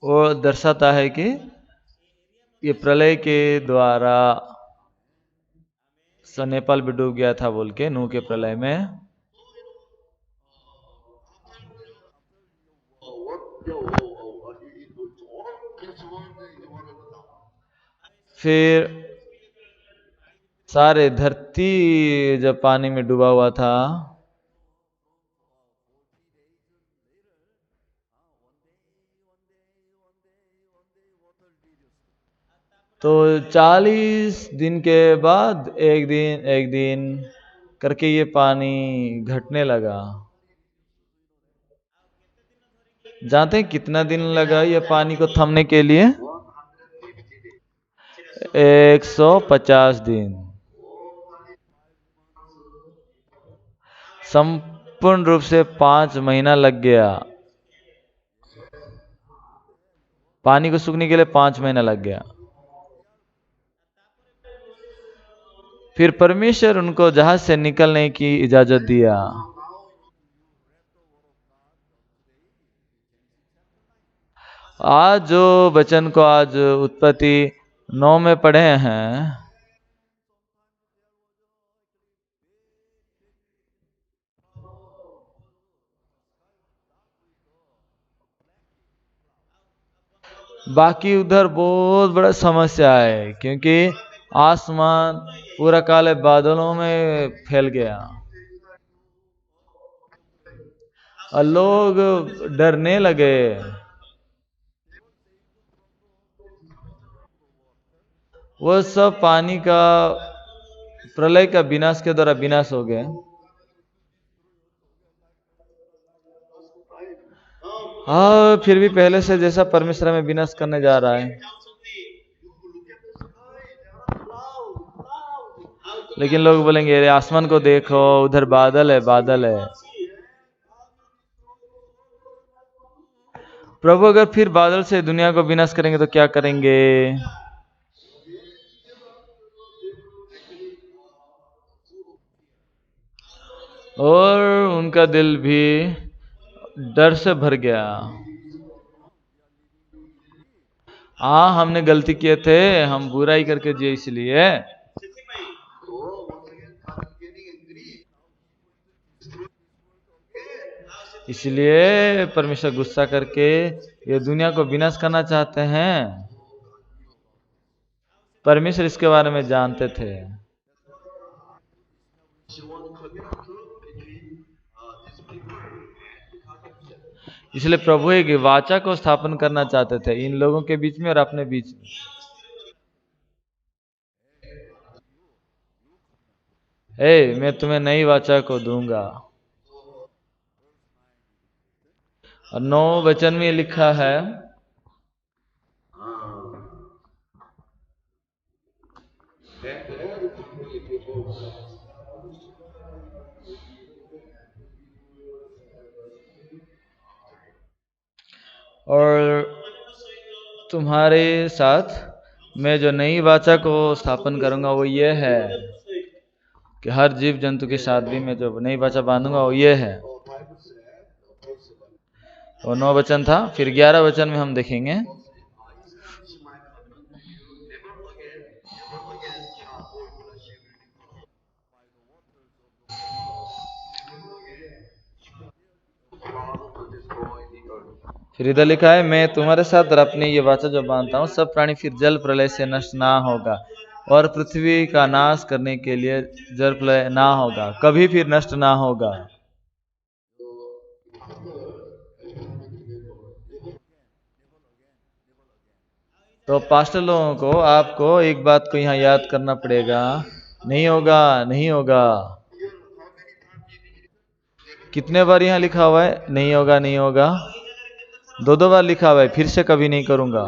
वो दर्शाता है कि ये प्रलय के द्वारा नेपाल भी डूब गया था बोल के, नूह के प्रलय में। फिर सारे धरती जब पानी में डूबा हुआ था, तो 40 दिन के बाद एक दिन करके ये पानी घटने लगा। जानते हैं कितना दिन लगा ये पानी को थमने के लिए? 150 दिन। संपूर्ण रूप से 5 महीना लग गया। पानी को सूखने के लिए 5 महीना लग गया। फिर परमेश्वर उनको जहाज से निकलने की इजाजत दिया। आज जो वचन को आज उत्पत्ति 9 में पढ़े हैं, बाकी उधर बहुत बड़ा समस्या है, क्योंकि आसमान पूरा काले बादलों में फैल गया और लोग डरने लगे। वो सब पानी का, प्रलय का विनाश के द्वारा विनाश हो गए। हाँ, फिर भी पहले से जैसा परमेश्वर में विनाश करने जा रहा है। लेकिन लोग बोलेंगे अरे आसमान को देखो, उधर बादल है, बादल है। प्रभु अगर फिर बादल से दुनिया को विनाश करेंगे तो क्या करेंगे? और उनका दिल भी डर से भर गया। हाँ, हमने गलती किए थे, हम बुराई करके जिए, इसलिए परमेश्वर गुस्सा करके ये दुनिया को विनाश करना चाहते हैं। परमेश्वर इसके बारे में जानते थे। इसलिए प्रभु एक वाचा को स्थापन करना चाहते थे इन लोगों के बीच में और अपने बीच में। मैं तुम्हें नई वाचा को दूंगा। और 9 वचन में लिखा है, और तुम्हारे साथ मैं जो नई वाचा को स्थापन करूंगा वो ये है कि हर जीव जंतु के साथ भी मैं जो नई वाचा बांधूंगा वो ये है। वो 9 वचन था। फिर 11 वचन में हम देखेंगे, फिर इधर लिखा है, मैं तुम्हारे साथ और अपनी ये वाचा जो बांधता हूँ, सब प्राणी फिर जल प्रलय से नष्ट ना होगा, और पृथ्वी का नाश करने के लिए जल प्रलय ना होगा, कभी फिर नष्ट ना होगा। तो पास्टर लोगों को, आपको एक बात को यहाँ याद करना पड़ेगा, नहीं होगा, नहीं होगा। कितने बार यहाँ लिखा हुआ है नहीं होगा, नहीं होगा? 2 बार लिखा हुआ है, फिर से कभी नहीं करूंगा।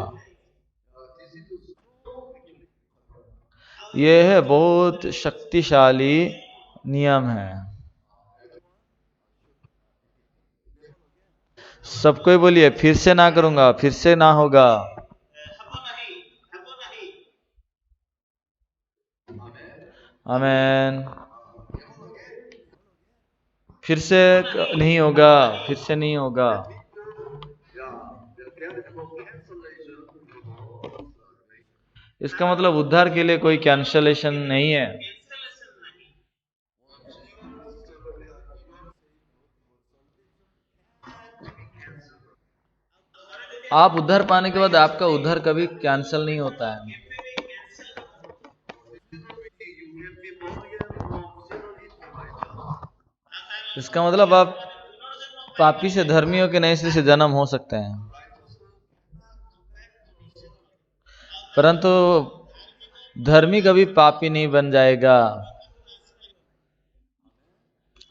यह है बहुत शक्तिशाली नियम है। सबको ही बोलिए, फिर से ना करूंगा, फिर से ना होगा। आमेन। फिर से नहीं होगा, फिर से नहीं होगा। इसका मतलब उद्धार के लिए कोई कैंसलेशन नहीं है। आप उद्धार पाने के बाद आपका उद्धार कभी कैंसिल नहीं होता है। इसका मतलब आप पापी से धर्मी हो के नए सिरे से जन्म हो सकते हैं, परंतु धर्मी कभी पापी नहीं बन जाएगा।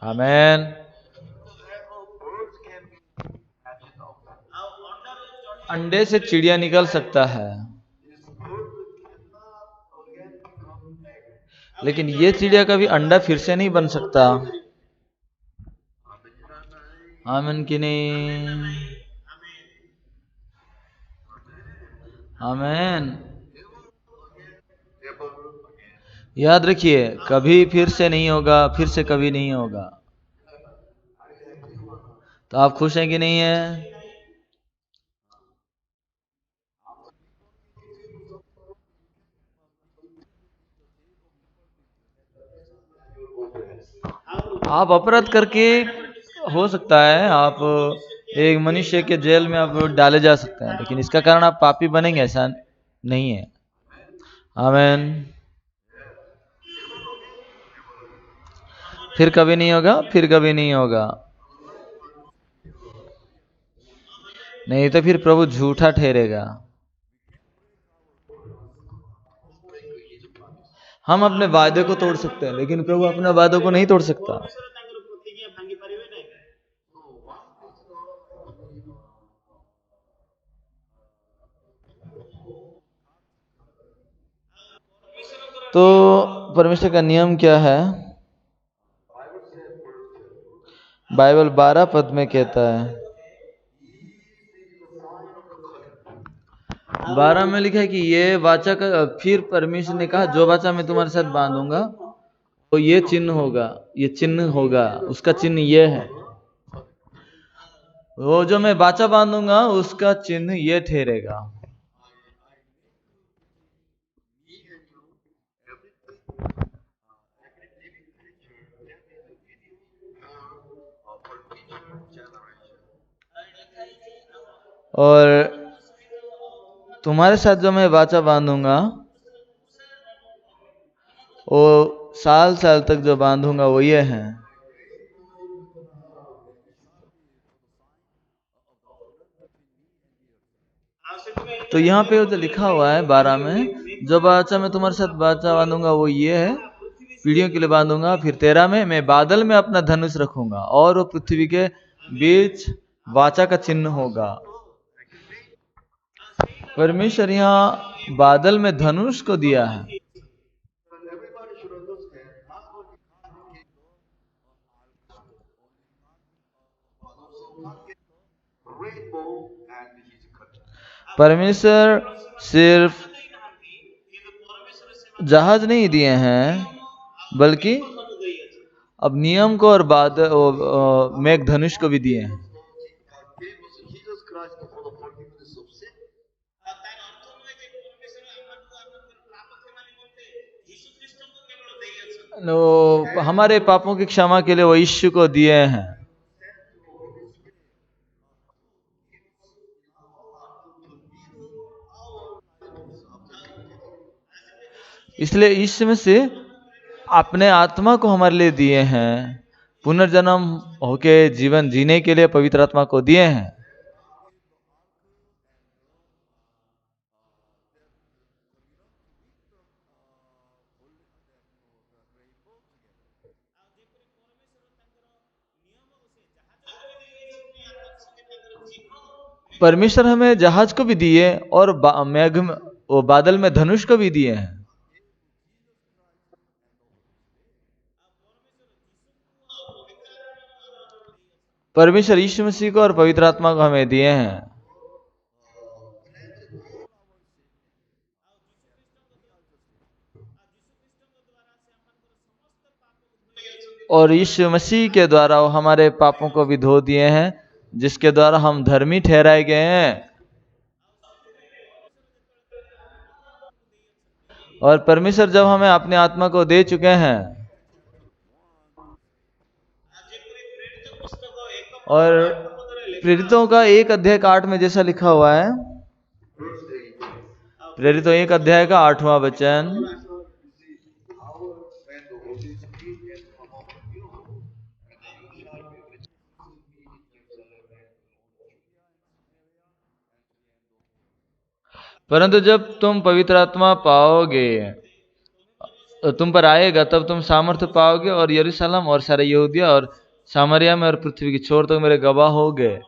आमेन। अंडे से चिड़िया निकल सकता है, लेकिन ये चिड़िया कभी अंडा फिर से नहीं बन सकता। आमीन कि नहीं? आमीन। याद रखिए, कभी फिर से नहीं होगा, फिर से कभी नहीं होगा। तो आप खुश हैं कि नहीं है? आप अपराध करके हो सकता है आप एक मनुष्य के जेल में आप डाले जा सकते हैं, लेकिन इसका कारण आप पापी बनेंगे ऐसा नहीं है। आमीन। फिर कभी नहीं होगा, फिर कभी नहीं होगा। नहीं तो फिर प्रभु झूठा ठहरेगा। हम अपने वादे को तोड़ सकते हैं, लेकिन प्रभु अपने वादों को नहीं तोड़ सकता। तो परमेश्वर का नियम क्या है? बाइबल 12 पद में कहता है, 12 में लिखा है कि ये वाचा का, फिर परमेश्वर ने कहा जो वाचा मैं तुम्हारे साथ बांधूंगा तो ये चिन्ह होगा, ये चिन्ह होगा, उसका चिन्ह ये है। वो जो मैं वाचा बांधूंगा उसका चिन्ह ये ठहरेगा। और तुम्हारे साथ जो मैं वाचा बांधूंगा वो साल साल तक जो बांधूंगा वो ये है। तो यहाँ पे जो लिखा हुआ है 12 में, जो वाचा मैं तुम्हारे साथ वाचा बांधूंगा वो ये है, पीढ़ियों के लिए बांधूंगा। फिर 13 में, मैं बादल में अपना धनुष रखूंगा और वो पृथ्वी के बीच वाचा का चिन्ह होगा। परमेश्वर यहाँ बादल में धनुष को दिया है। परमेश्वर सिर्फ जहाज नहीं दिए हैं, बल्कि अब नियम को और मेघ धनुष को भी दिए हैं। हमारे पापों की क्षमा के लिए वो यीशु को दिए हैं। इसलिए यीशु में से अपने आत्मा को हमारे लिए दिए हैं, पुनर्जन्म होके जीवन जीने के लिए पवित्र आत्मा को दिए हैं। परमेश्वर हमें जहाज को भी दिए और मेघ में, वो बादल में धनुष को भी दिए हैं। परमेश्वर यीशु मसीह को और पवित्र आत्मा को हमें दिए हैं। और यीशु मसीह के द्वारा वो हमारे पापों को भी धो दिए हैं, जिसके द्वारा हम धर्मी ठहराए गए हैं। और परमेश्वर जब हमें अपनी आत्मा को दे चुके हैं, और प्रेरितों का 1 अध्याय का 8 में जैसा लिखा हुआ है, प्रेरितों 1 अध्याय का 8वां वचन, परंतु जब तुम पवित्र आत्मा पाओगे, तुम पर आएगा, तब तुम सामर्थ्य पाओगे और यरूशलेम और सारे यहूदिया और सामरिया में और पृथ्वी की छोर तक मेरे गवाह हो गए।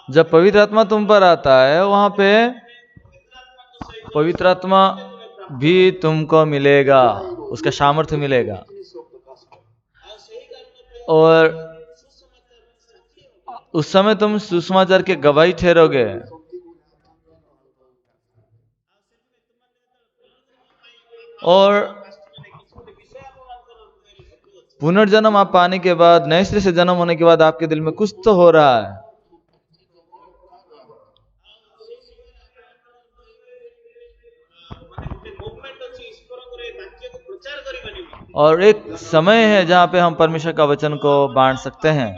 जब पवित्र आत्मा तुम पर आता है, वहां पे पवित्र आत्मा भी तुमको मिलेगा, उसका सामर्थ्य मिलेगा। और उस समय तुम सुसमाचार के गवाही ठहरोगे। और पुनर्जन्म आप पाने के बाद, नए सिरे से जन्म होने के बाद आपके दिल में कुछ तो हो रहा है। और एक समय है जहां पे हम परमेश्वर का वचन को बांट सकते हैं।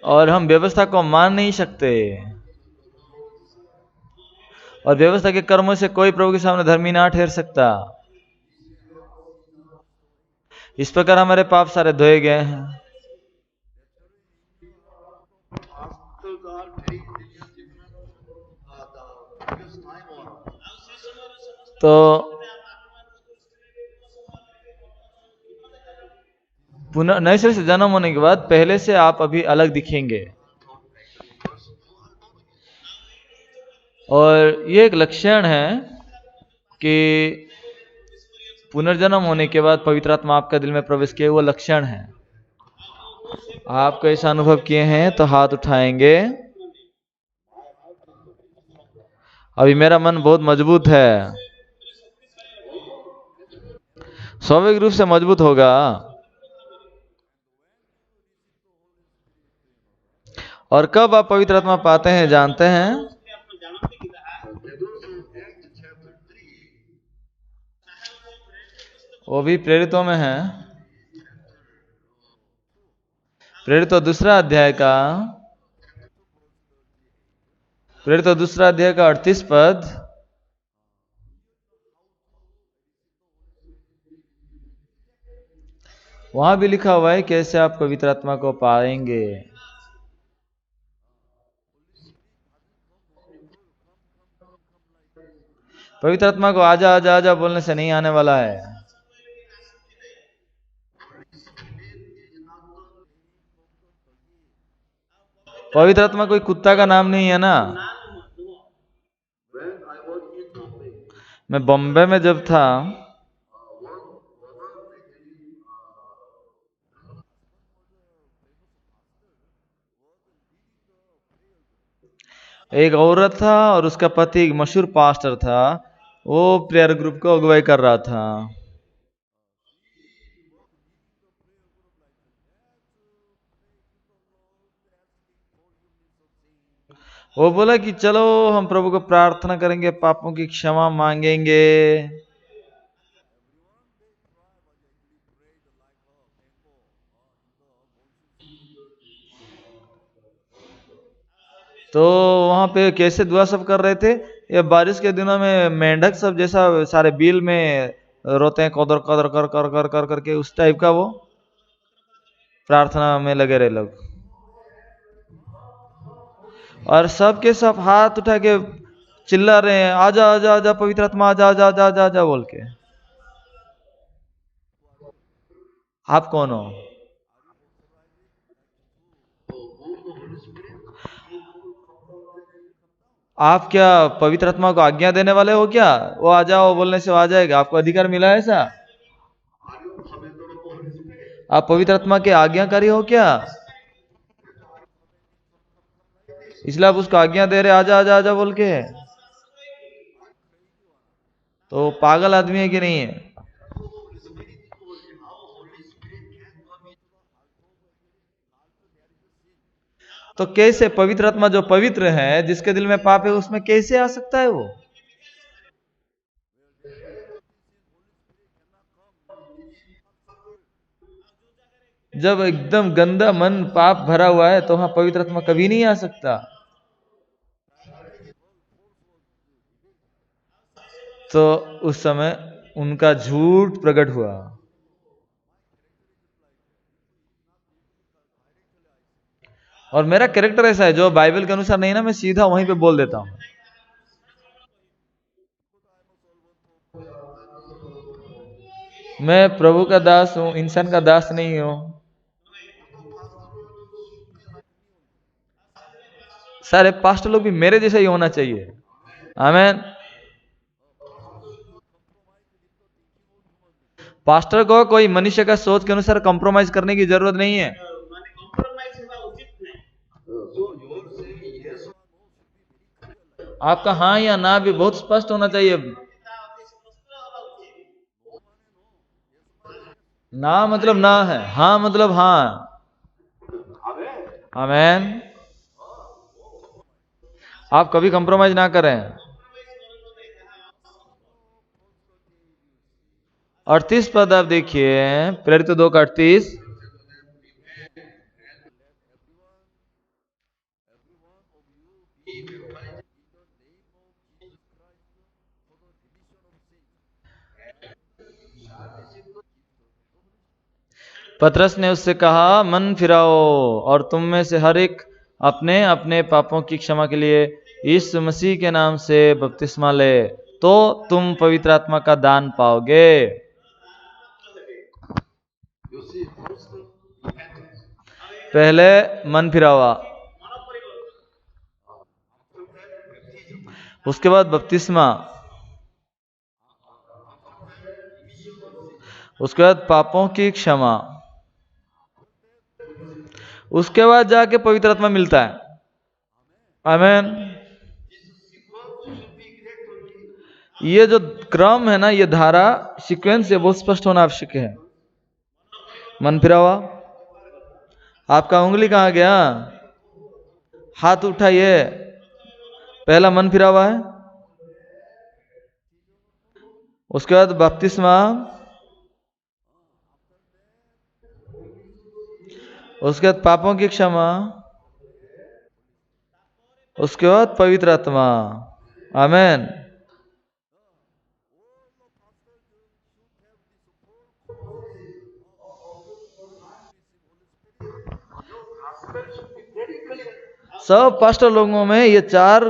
और हम व्यवस्था को मान नहीं सकते, और व्यवस्था के कर्मों से कोई प्रभु के सामने धर्मी ना ठहर सकता। इस प्रकार हमारे पाप सारे धोए गए हैं। तो पुनः नए सिरे से जन्म होने के बाद पहले से आप अभी अलग दिखेंगे। और ये एक लक्षण है कि पुनर्जन्म होने के बाद पवित्र आत्मा आपका दिल में प्रवेश किए, वो लक्षण है। आपको ऐसा अनुभव किए हैं तो हाथ उठाएंगे। अभी मेरा मन बहुत मजबूत है, स्वाभाविक रूप से मजबूत होगा। और कब आप पवित्र आत्मा पाते हैं जानते हैं? वो भी प्रेरितों में है। प्रेरितों दूसरा अध्याय का 38 पद। वहां भी लिखा हुआ है कैसे आप पवित्र आत्मा को पाएंगे। पवित्र आत्मा को आजा आजा आजा बोलने से नहीं आने वाला है। पवित्र आत्मा कोई कुत्ता का नाम नहीं है ना। मैं बॉम्बे में जब था, एक औरत था और उसका पति एक मशहूर पास्टर था। वो प्रेयर ग्रुप को अगुवाई कर रहा था। वो बोला कि चलो हम प्रभु को प्रार्थना करेंगे, पापों की क्षमा मांगेंगे। तो वहां पे कैसे दुआ सब कर रहे थे? ये बारिश के दिनों में मेंढक सब जैसा सारे बिल में रोते हैं, कदर कदर कर कर कर कर करके, उस टाइप का वो प्रार्थना में लगे रहे लोग। और सब के सब हाथ उठा के चिल्ला रहे हैं, आजा आजा आजा पवित्र आत्मा, आजा आजा आजा आजा आजा बोल के। आप कौन हो? आप क्या पवित्र आत्मा को आज्ञा देने वाले हो क्या? वो आ जाओ बोलने से वो आ जाएगा? आपको अधिकार मिला है ऐसा? आप पवित्र आत्मा के आज्ञाकारी हो क्या? इसलिए आप उसको आज्ञा दे रहे आजा आजा आजा बोल के? तो पागल आदमी है कि नहीं है? तो कैसे पवित्र आत्मा जो पवित्र है, जिसके दिल में पाप है, उसमें कैसे आ सकता है वो? जब एकदम गंदा मन पाप भरा हुआ है तो वहां पवित्र आत्मा कभी नहीं आ सकता। तो उस समय उनका झूठ प्रकट हुआ। और मेरा कैरेक्टर ऐसा है, जो बाइबल के अनुसार नहीं ना, मैं सीधा वहीं पे बोल देता हूं। मैं प्रभु का दास हूं, इंसान का दास नहीं हूं। सारे पास्टर लोग भी मेरे जैसा ही होना चाहिए। आमीन। पास्टर को कोई मनुष्य का सोच के अनुसार कॉम्प्रोमाइज करने की जरूरत नहीं है। आपका हाँ या ना भी बहुत स्पष्ट होना चाहिए। ना मतलब ना है, हाँ मतलब हाँ। आमीन। आप कभी कंप्रोमाइज ना करें। 38 पद आप देखिए, प्रेरित 2:38। पतरस ने उससे कहा, मन फिराओ और तुम में से हर एक अपने अपने पापों की क्षमा के लिए यीशु मसीह के नाम से बपतिस्मा ले, तो तुम पवित्र आत्मा का दान पाओगे। पहले मन फिरावा, उसके बाद बपतिस्मा, उसके बाद पापों की क्षमा, उसके बाद जाके पवित्र आत्मा मिलता है। आमीन। ये जो क्रम है ना, ये धारा सीक्वेंस है, बहुत स्पष्ट होना आवश्यक है। मन फिरावा, आपका उंगली कहाँ गया? हाथ उठाइए, पहला मन फिरावा है। उसके बाद बपतिस्मा, उसके बाद पापों की क्षमा, उसके बाद पवित्र आत्मा। आमीन। सब पास्टर लोगों में ये चार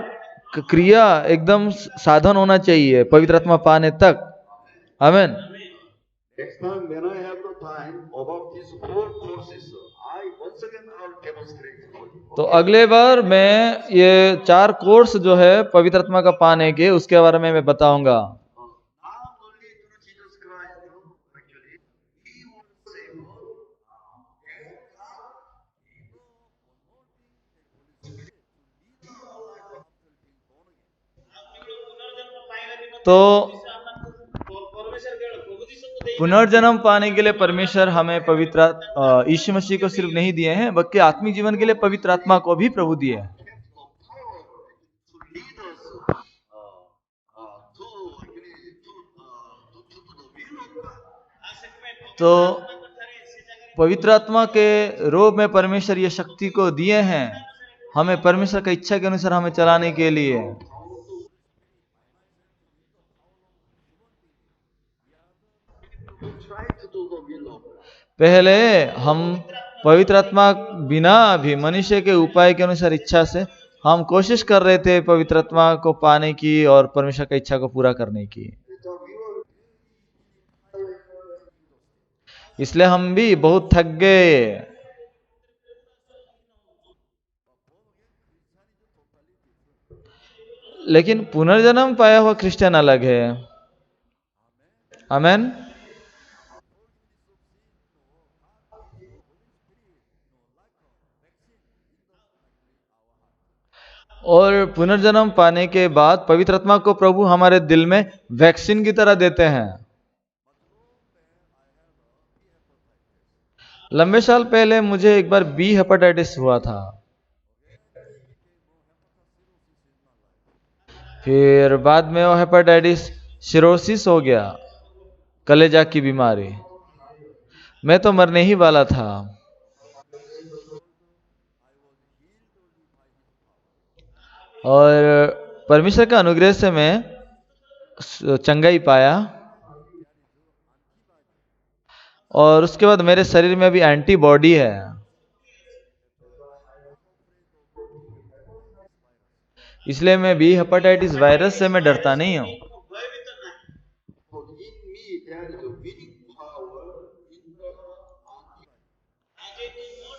क्रिया एकदम साधन होना चाहिए पवित्र आत्मा पाने तक। आमीन। Next time when I have the time about these four courses, I once again I'll demonstrate for you. तो अगले बार मैं ये चार कोर्स जो है पवित्र आत्मा का पाने के, उसके बारे में मैं बताऊंगा। Not only through Jesus Christ, actually, He was saved. तो पुनर्जन्म पाने के लिए परमेश्वर हमें पवित्र यीशु मसीह को सिर्फ नहीं दिए हैं, बल्कि आत्मिक जीवन के लिए पवित्र आत्मा को भी प्रभु दिए हैं। तो पवित्र आत्मा के रूप में परमेश्वर ये शक्ति को दिए हैं हमें परमेश्वर की इच्छा के अनुसार हमें चलाने के लिए। पहले हम पवित्र आत्मा बिना भी मनुष्य के उपाय के अनुसार इच्छा से हम कोशिश कर रहे थे पवित्र आत्मा को पाने की और परमेश्वर की इच्छा को पूरा करने की। इसलिए हम भी बहुत थक गए। लेकिन पुनर्जन्म पाया हुआ क्रिश्चियन अलग है। आमीन। और पुनर्जन्म पाने के बाद पवित्र आत्मा को प्रभु हमारे दिल में वैक्सीन की तरह देते हैं। लंबे साल पहले मुझे एक बार बी हेपेटाइटिस हुआ था। फिर बाद में वो हेपेटाइटिस सिरोसिस हो गया, कलेजा की बीमारी। मैं तो मरने ही वाला था। और परमेश्वर का अनुग्रह से मैं चंगाई पाया। और उसके बाद मेरे शरीर में भी एंटीबॉडी है। इसलिए मैं बी हेपेटाइटिस वायरस से मैं डरता नहीं हूं।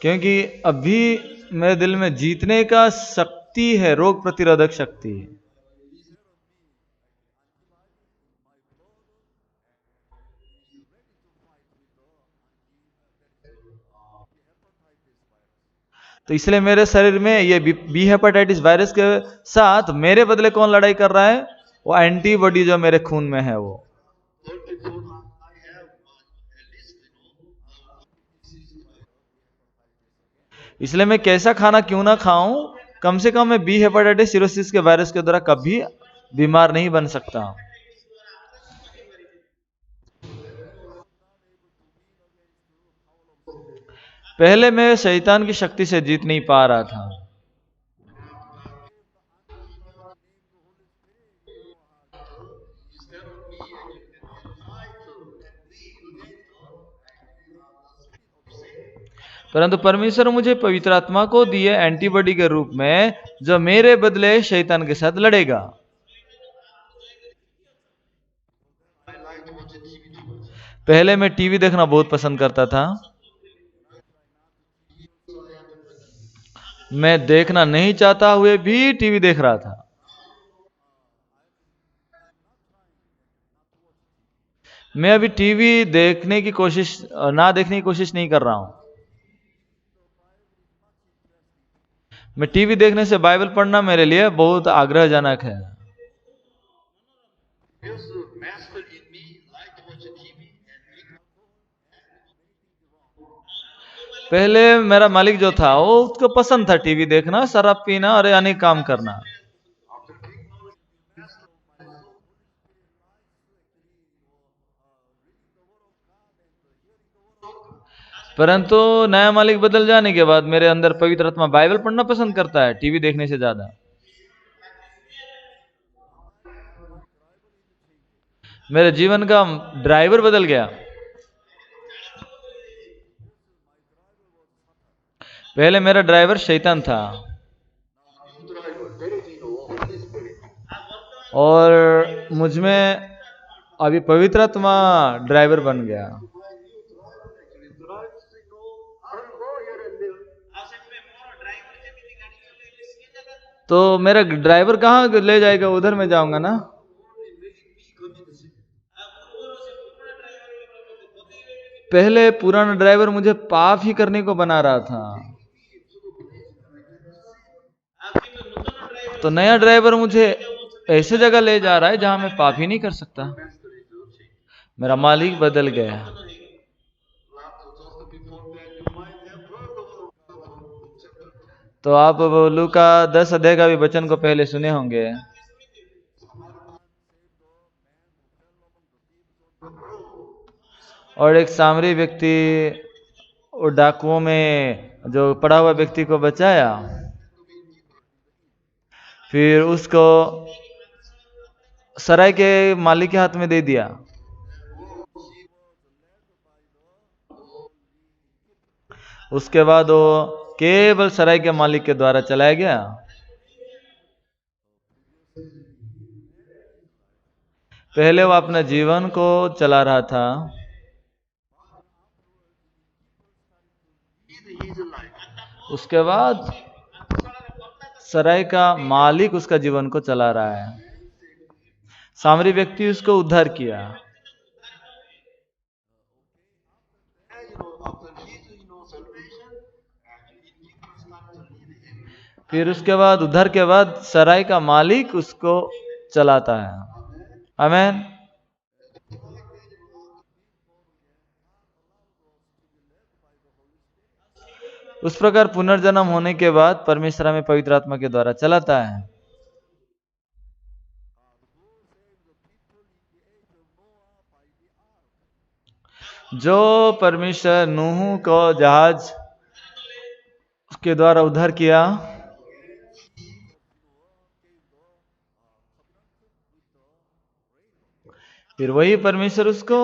क्योंकि अभी मेरे दिल में जीतने का शक्ति है, रोग प्रतिरोधक शक्ति। तो इसलिए मेरे शरीर में ये बी हेपेटाइटिस वायरस के साथ मेरे बदले कौन लड़ाई कर रहा है? वो एंटीबॉडी जो मेरे खून में है वो। इसलिए मैं कैसा खाना क्यों ना खाऊं, कम से कम मैं बी हेपेटाइटिस सिरोसिस के वायरस के द्वारा कभी बीमार नहीं बन सकता। पहले मैं शैतान की शक्ति से जीत नहीं पा रहा था। परंतु परमेश्वर मुझे पवित्र आत्मा को दिए एंटीबॉडी के रूप में, जो मेरे बदले शैतान के साथ लड़ेगा। पहले मैं टीवी देखना बहुत पसंद करता था। मैं देखना नहीं चाहता हुए भी टीवी देख रहा था। मैं अभी टीवी देखने की कोशिश ना देखने की कोशिश नहीं कर रहा हूं। मैं टीवी देखने से बाइबल पढ़ना मेरे लिए बहुत आग्रहजनक है। Yes, master in me like to watch TV and पहले मेरा मालिक जो था वो उसको पसंद था टीवी देखना, शराब पीना और अनेक काम करना। after drink परंतु नया मालिक बदल जाने के बाद मेरे अंदर पवित्र आत्मा बाइबल पढ़ना पसंद करता है टीवी देखने से ज्यादा। मेरे जीवन का ड्राइवर बदल गया। पहले मेरा ड्राइवर शैतान था driver, there is Holy Spirit. और मुझ में अभी पवित्र आत्मा ड्राइवर बन गया। My new driver actually drives, I'll go here and there. तो मेरा ड्राइवर कहाँ ले जाएगा, उधर मैं जाऊंगा ना। पहले पुराना ड्राइवर मुझे पाप ही करने को बना रहा था, तो नया ड्राइवर मुझे ऐसे जगह ले जा रहा है जहां मैं पाप ही नहीं कर सकता। मेरा मालिक बदल गया। Just before that, you might have heard of chapter 2. तो आप लूका 10 अध्याय का भी वचन को पहले सुने होंगे। और एक सामरी व्यक्ति डाकुओं में जो पड़ा हुआ व्यक्ति को बचाया, फिर उसको सराय के मालिक के हाथ में दे दिया। उसके बाद वो केवल सराय के मालिक के द्वारा चलाया गया। पहले वो अपने जीवन को चला रहा था, उसके बाद सराय का मालिक उसका जीवन को चला रहा है। सामरी व्यक्ति उसको उद्धार किया। After his, salvation, actually, people start to lead him. फिर उसके बाद उद्धार के बाद सराय का मालिक उसको चलाता है। आमीन। उस प्रकार पुनर्जन्म होने के बाद परमेश्वर हमें पवित्र आत्मा के द्वारा चलाता है। जो परमेश्वर नूह को जहाज के द्वारा उद्धार किया, फिर वही परमेश्वर उसको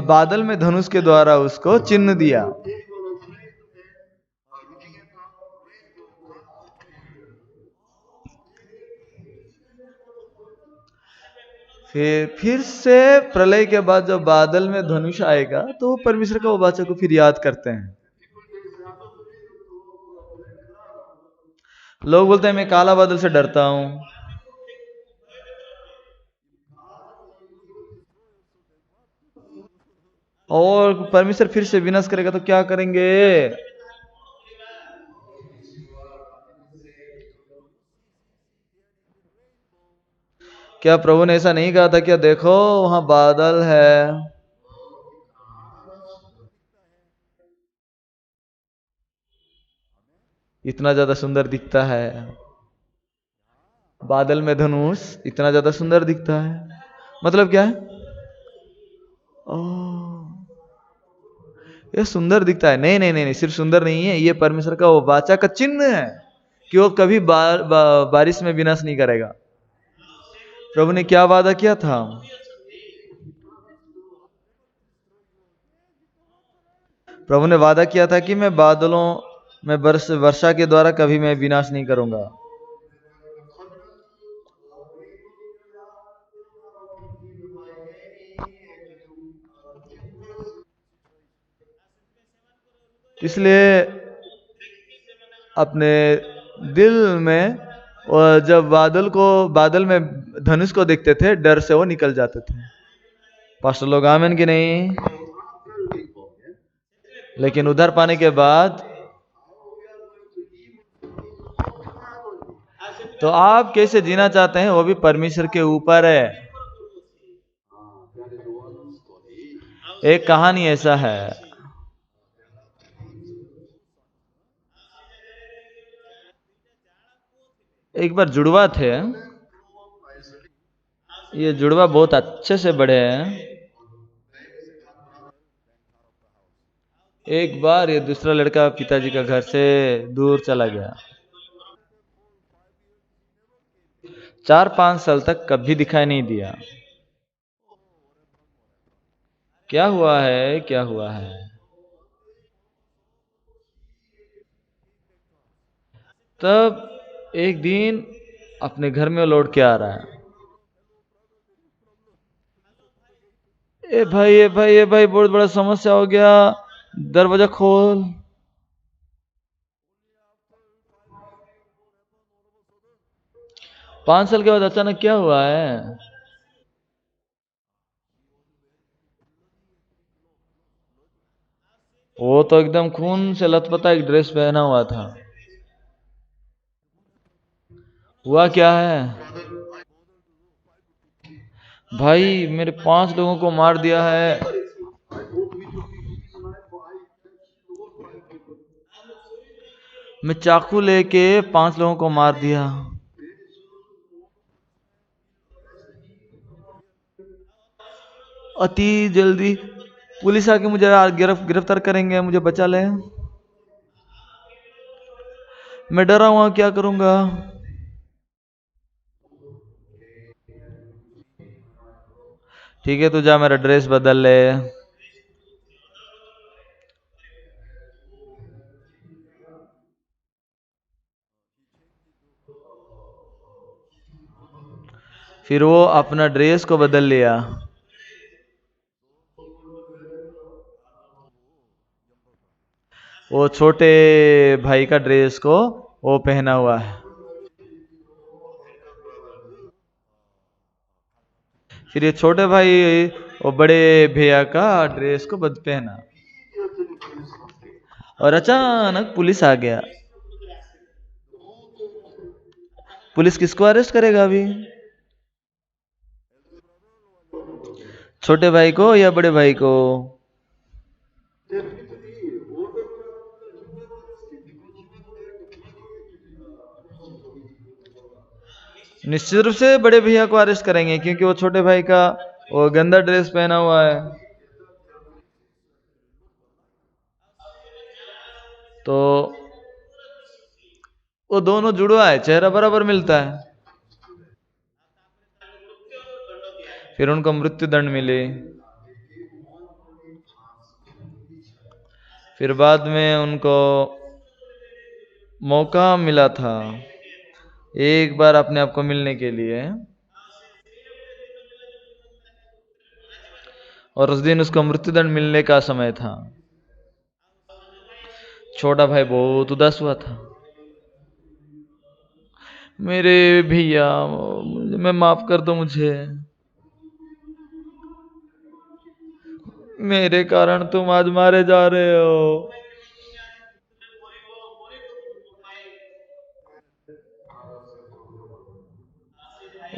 बादल में धनुष के द्वारा उसको चिन्ह दिया। फिर से प्रलय के बाद जब बादल में धनुष आएगा तो परमेश्वर का वो वाचा को फिर याद करते हैं। लोग बोलते हैं मैं काला बादल से डरता हूं, और परमेश्वर फिर से विनाश करेगा तो क्या करेंगे। क्या प्रभु ने ऐसा नहीं कहा था? क्या देखो वहां बादल है, इतना ज्यादा सुंदर दिखता है, बादल में धनुष इतना ज्यादा सुंदर दिखता है, मतलब क्या है? ये सुंदर दिखता है। नहीं नहीं नहीं नहीं, सिर्फ सुंदर नहीं है, ये परमेश्वर का वो वाचा का चिन्ह है कि वो कभी बारिश में विनाश नहीं करेगा। प्रभु ने क्या वादा किया था? प्रभु ने वादा किया था कि मैं बादलों में वर्षा के द्वारा कभी मैं विनाश नहीं करूंगा। इसलिए अपने दिल में, और जब बादल में धनुष को देखते थे, डर से वो निकल जाते थे। पास्टर लोग आमेन कि नहीं? लेकिन उद्धार पाने के बाद तो आप कैसे जीना चाहते हैं वो भी परमेश्वर के ऊपर है। एक कहानी ऐसा है, एक बार जुड़वा थे। ये जुड़वा बहुत अच्छे से बढ़े हैं। एक बार ये दूसरा लड़का पिताजी का घर से दूर चला गया। 4-5 साल तक कभी दिखाई नहीं दिया। क्या हुआ है, क्या हुआ है? तब एक दिन अपने घर में लौट के आ रहा है। ए भाई, ए भाई, ए भाई, बहुत बड़ा समस्या हो गया, दरवाजा खोल। 5 साल के बाद अचानक क्या हुआ है? वो तो एकदम खून से लथपथा एक ड्रेस पहना हुआ था। हुआ क्या है? भाई, मेरे 5 लोगों को मार दिया है। मैं चाकू लेके 5 लोगों को मार दिया। अति जल्दी पुलिस आके मुझे गिरफ्तार करेंगे, मुझे बचा ले। मैं डरा हुआ, क्या करूंगा? ठीक है, तू जा, मेरा ड्रेस बदल ले। फिर वो अपना ड्रेस को बदल लिया। वो छोटे भाई का ड्रेस को वो पहना हुआ है। फिर ये छोटे भाई वो बड़े भैया का ड्रेस को बद पहना, और अचानक पुलिस आ गया। पुलिस किसको अरेस्ट करेगा अभी? छोटे भाई को या बड़े भाई को? निश्चित रूप से बड़े भैया को अरेस्ट करेंगे, क्योंकि वो छोटे भाई का वो गंदा ड्रेस पहना हुआ है। तो वो दोनों जुड़वा है, चेहरा बराबर मिलता है। फिर उनको मृत्यु दंड मिले। फिर बाद में उनको मौका मिला था एक बार अपने आप को मिलने के लिए, और उस दिन उसको मृत्युदंड मिलने का समय था। छोटा भाई बहुत उदास हुआ था। मेरे भैया, मैं माफ कर दो मुझे, मेरे कारण तुम आज मारे जा रहे हो।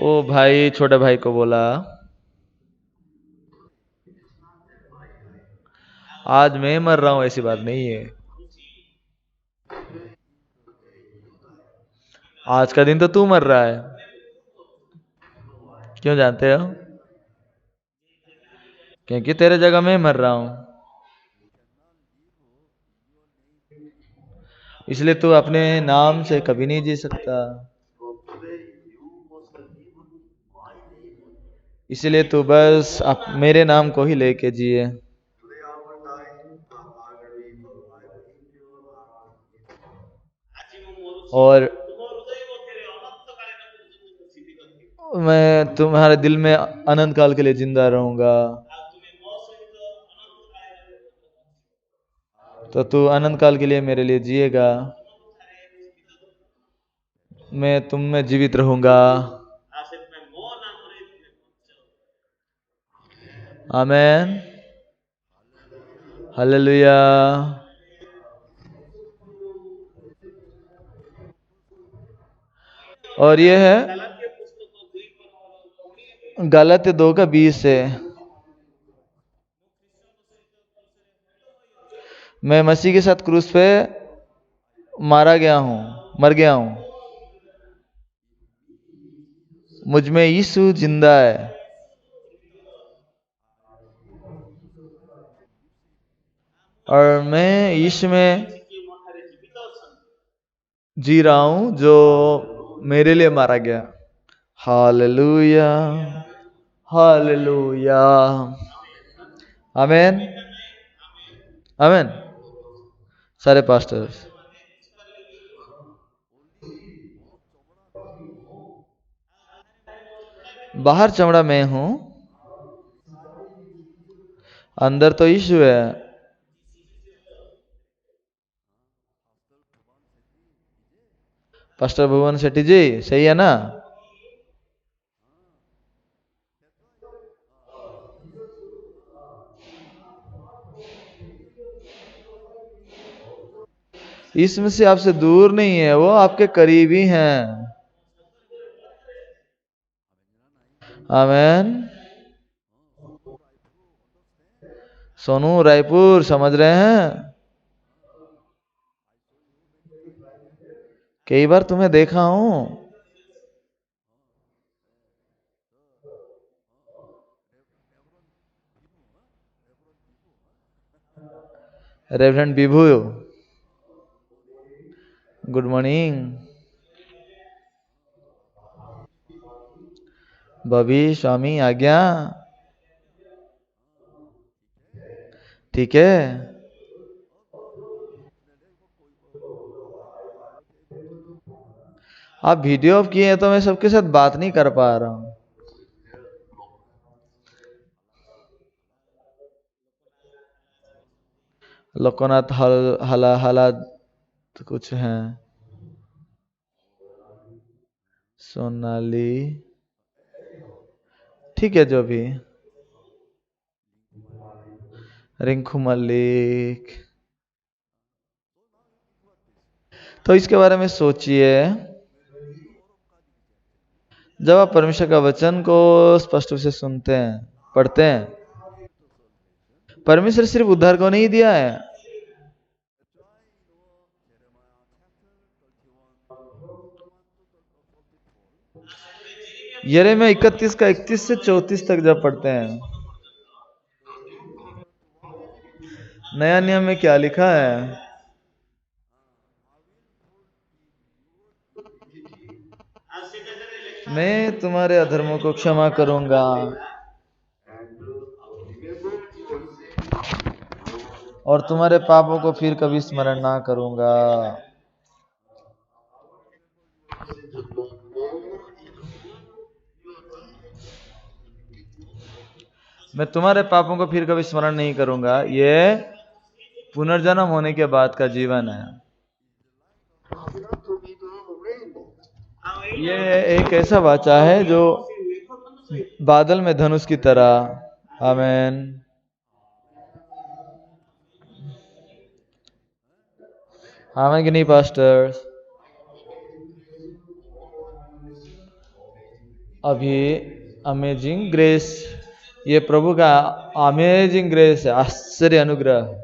ओ भाई छोटे भाई को बोला, आज मैं मर रहा हूं ऐसी बात नहीं है, आज का दिन तो तू मर रहा है। क्यों जानते हो? क्योंकि तेरे जगह मैं मर रहा हूं, इसलिए तू अपने नाम से कभी नहीं जी सकता। इसलिए तू बस मेरे नाम को ही लेके जिए। और मैं तुम्हारे दिल में अनंत काल के लिए जिंदा रहूंगा। तो तू अनंत काल के लिए मेरे लिए जिएगा। मैं तुम में जीवित रहूंगा। आमेन, हालेलुया। और ये है गलात्य 2:20 से, मैं मसीह के साथ क्रूस पे मर गया हूं, मुझ में यीशु जिंदा है, और मैं यीशु में जी रहा हूं जो मेरे लिए मारा गया। हालेलुया, हालेलुया, आमेन, आमेन। सारे पास्टर्स, बाहर चमड़ा मैं हूं, अंदर तो यीशु है। पास्टर भुवन शेट्टी जी, सही है ना? इसमें से आपसे दूर नहीं है, वो आपके करीबी हैं। आमेन। सोनू रायपुर, समझ रहे हैं? कई बार तुम्हें देखा हूं। रेवरेंड विभू, गुड मॉर्निंग। बबी स्वामी आज्ञा, ठीक है। आप वीडियो ऑफ किए हैं तो मैं सबके साथ बात नहीं कर पा रहा हूं। लोकनाथ हला हला कुछ है, सोनाली, ठीक है जो भी, रिंकू मलिक। तो इसके बारे में सोचिए। जब आप परमेश्वर का वचन को स्पष्ट रूप से सुनते हैं, पढ़ते हैं, परमेश्वर सिर्फ उद्धार को नहीं दिया है, यिर्मयाह 31 का 31 से 34 तक जब पढ़ते हैं, नया नियम में क्या लिखा है? मैं तुम्हारे अधर्मों को क्षमा करूंगा और तुम्हारे पापों को फिर कभी स्मरण ना करूंगा। मैं तुम्हारे पापों को फिर कभी स्मरण नहीं करूंगा। ये पुनर्जन्म होने के बाद का जीवन है। ये एक ऐसा वाचा है जो बादल में धनुष की तरह। आमेन, आमेन कि नहीं पास्टर्स? अभी अमेजिंग ग्रेस, ये प्रभु का अमेजिंग ग्रेस है, आश्चर्य अनुग्रह।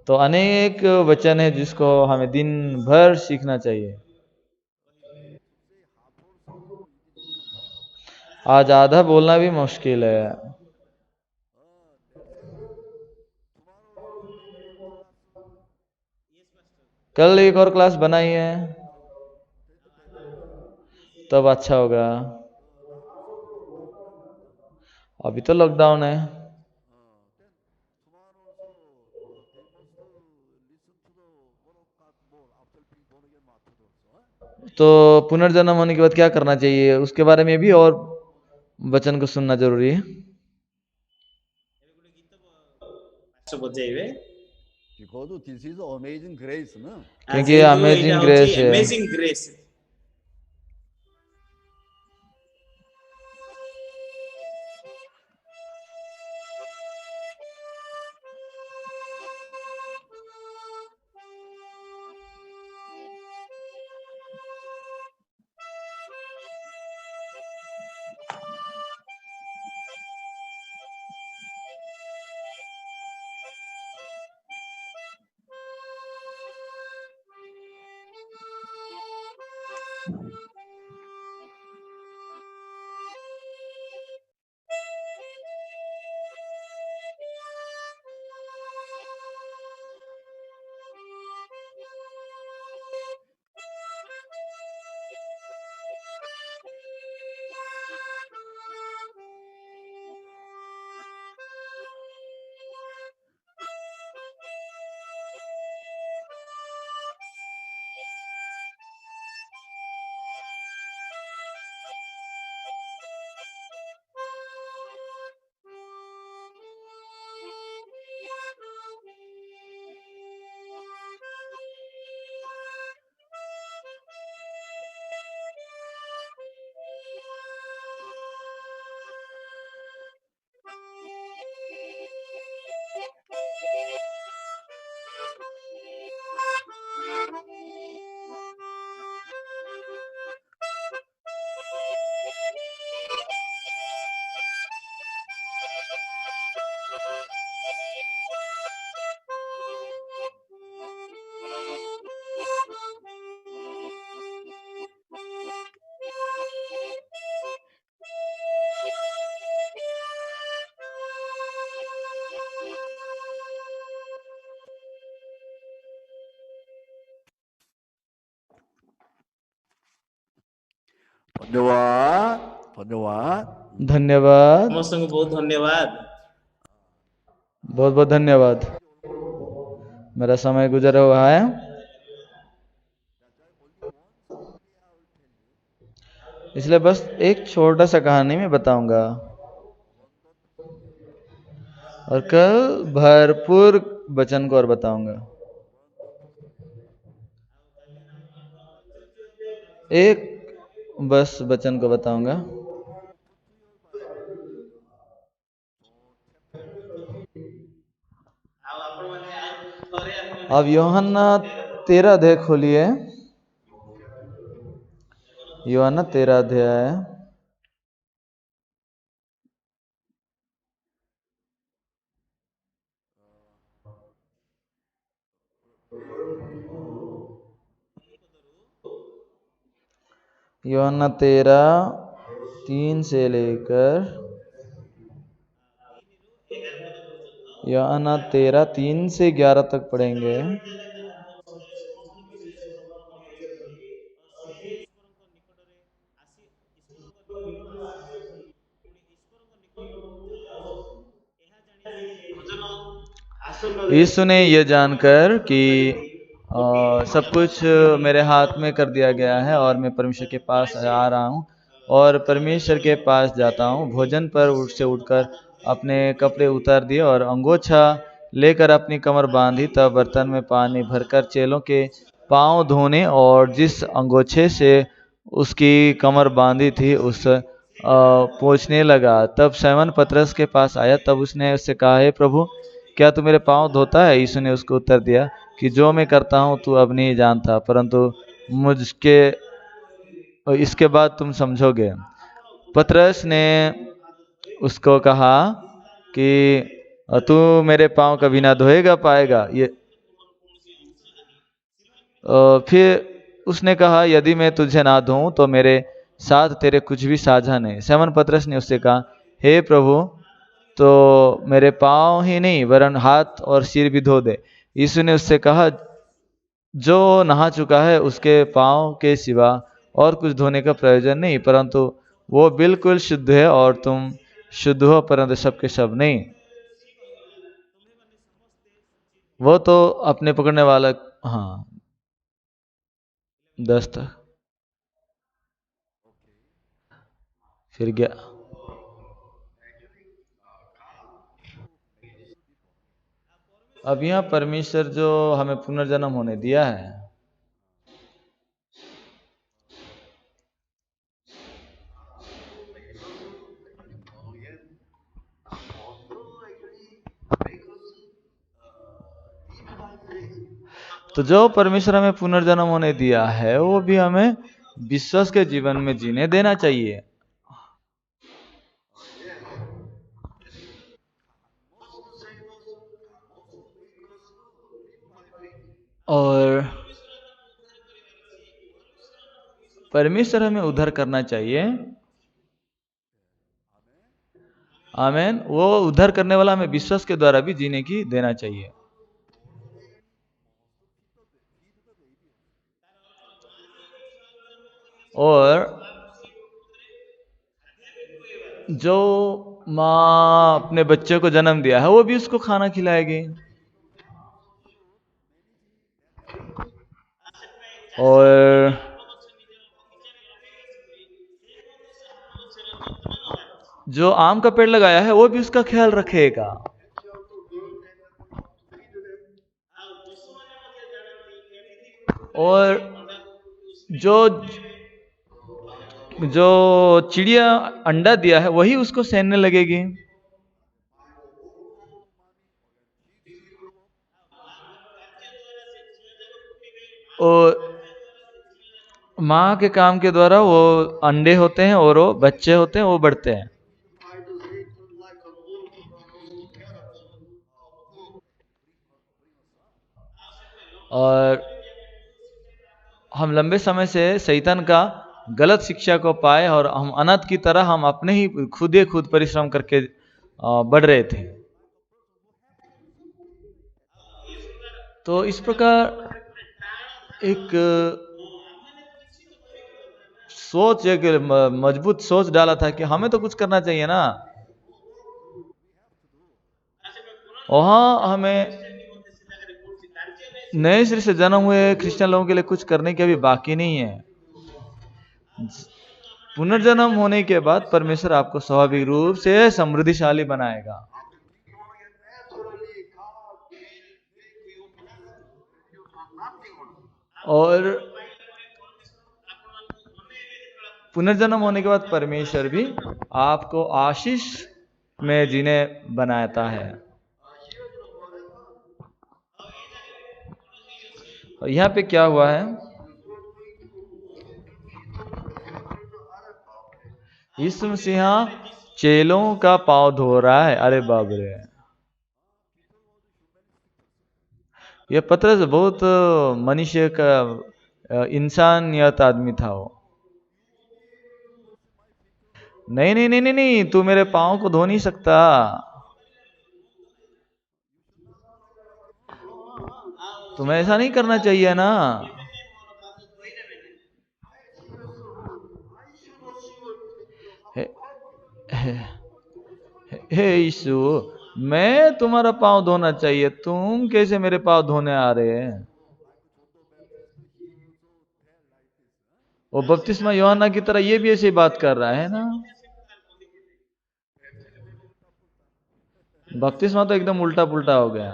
तो अनेक वचन है जिसको हमें दिन भर सीखना चाहिए। आज आधा बोलना भी मुश्किल है। कल एक और क्लास बनाई है तब अच्छा होगा। अभी तो लॉकडाउन है। तो पुनर्जन्म होने के बाद क्या करना चाहिए, उसके बारे में भी और वचन को सुनना जरूरी है। because this is amazing grace, no? क्योंकि ये अमेजिंग ग्रेस है। Amazing grace. धन्यवाद, धन्यवाद। धन्यवाद, समस्त बहुत धन्यवाद। बहुत बहुत धन्यवाद। मेरा समय गुजरा हुआ है। इसलिए बस एक छोटा सा कहानी मैं बताऊंगा और कल भरपूर वचन को और बताऊंगा। एक बस वचन को बताऊंगा। अब यूहन्ना 13 अध्याय खोलिए। यूहन्ना 13 अध्याय। यूहन्ना 13:3 से लेकर यूहन्ना 13:3 से 11 तक पढ़ेंगे। यीशु ने यह जानकर कि सब कुछ मेरे हाथ में कर दिया गया है और मैं परमेश्वर के पास आ रहा हूँ और परमेश्वर के पास जाता हूँ, भोजन पर से उठकर अपने कपड़े उतार दिए और अंगोछा लेकर अपनी कमर बांधी। तब बर्तन में पानी भरकर चेलों के पांव धोने और जिस अंगोछे से उसकी कमर बांधी थी उस पोंछने लगा। तब शैमन पतरस के पास आया। तब उसने उससे कहा, हे प्रभु, क्या तू मेरे पांव धोता है? यीशु ने उसको उत्तर दिया कि जो मैं करता हूँ तू अब नहीं जानता, परंतु मुझके इसके बाद तुम समझोगे। पतरस ने उसको कहा कि तू मेरे पांव कभी ना धोएगा पाएगा। ये फिर उसने कहा, यदि मैं तुझे ना धोऊं तो मेरे साथ तेरे कुछ भी साझा नहीं। शैमन पतरस ने उससे कहा, हे प्रभु, तो मेरे पांव ही नहीं वरन हाथ और सिर भी धो दे। यीशु ने उससे कहा, जो नहा चुका है उसके पांव के सिवा और कुछ धोने का प्रयोजन नहीं, परंतु वो बिल्कुल शुद्ध है और तुम शुद्ध हो, परंतु सबके सब नहीं। वो तो अपने पकड़ने वाला। हाँ, 10 तक फिर गया। अब यहाँ परमेश्वर जो हमें पुनर्जन्म होने दिया है, तो जो परमेश्वर हमें पुनर्जन्म होने दिया है वो भी हमें विश्वास के जीवन में जीने देना चाहिए। और परमेश्वर हमें उद्धार करना चाहिए। आमीन। वो उद्धार करने वाला हमें विश्वास के द्वारा भी जीने की देना चाहिए। और जो माँ अपने बच्चे को जन्म दिया है वो भी उसको खाना खिलाएगी। और जो आम का पेड़ लगाया है वो भी उसका ख्याल रखेगा। और जो चिड़िया अंडा दिया है वही उसको सहने लगेगी। और माँ के काम के द्वारा वो अंडे होते हैं और वो बच्चे होते हैं, वो बढ़ते हैं। और हम लंबे समय से शैतान का गलत शिक्षा को पाए और हम अनाथ की तरह हम अपने ही खुद परिश्रम करके बढ़ रहे थे। तो इस प्रकार एक सोच, एक मजबूत सोच डाला था कि हमें तो कुछ करना चाहिए ना। वहाँ हमें नए सिरे से जन्म हुए क्रिश्चियन लोगों के लिए कुछ करने की अभी बाकी नहीं है। पुनर्जन्म होने के बाद परमेश्वर आपको स्वाभाविक रूप से समृद्धिशाली बनाएगा। और पुनर्जन्म होने के बाद परमेश्वर भी आपको आशीष में जीने बनाता है। और यहाँ पे क्या हुआ है, यीशु मसीह चेलों का पांव धो रहा है। अरे बाप रे, यह पतरस बहुत मनुष्य का इंसानियत आदमी था वो। नहीं नहीं नहीं नहीं नहीं, तू मेरे पांव को धो नहीं सकता। तुम्हें ऐसा नहीं करना चाहिए ना। हे यीशु, मैं तुम्हारा पांव धोना चाहिए, तुम कैसे मेरे पांव धोने आ रहे हैं? वो बपतिस्मा यूहन्ना की तरह ये भी ऐसी बात कर रहा है ना। बपतिस्मा तो एकदम उल्टा पुल्टा हो गया।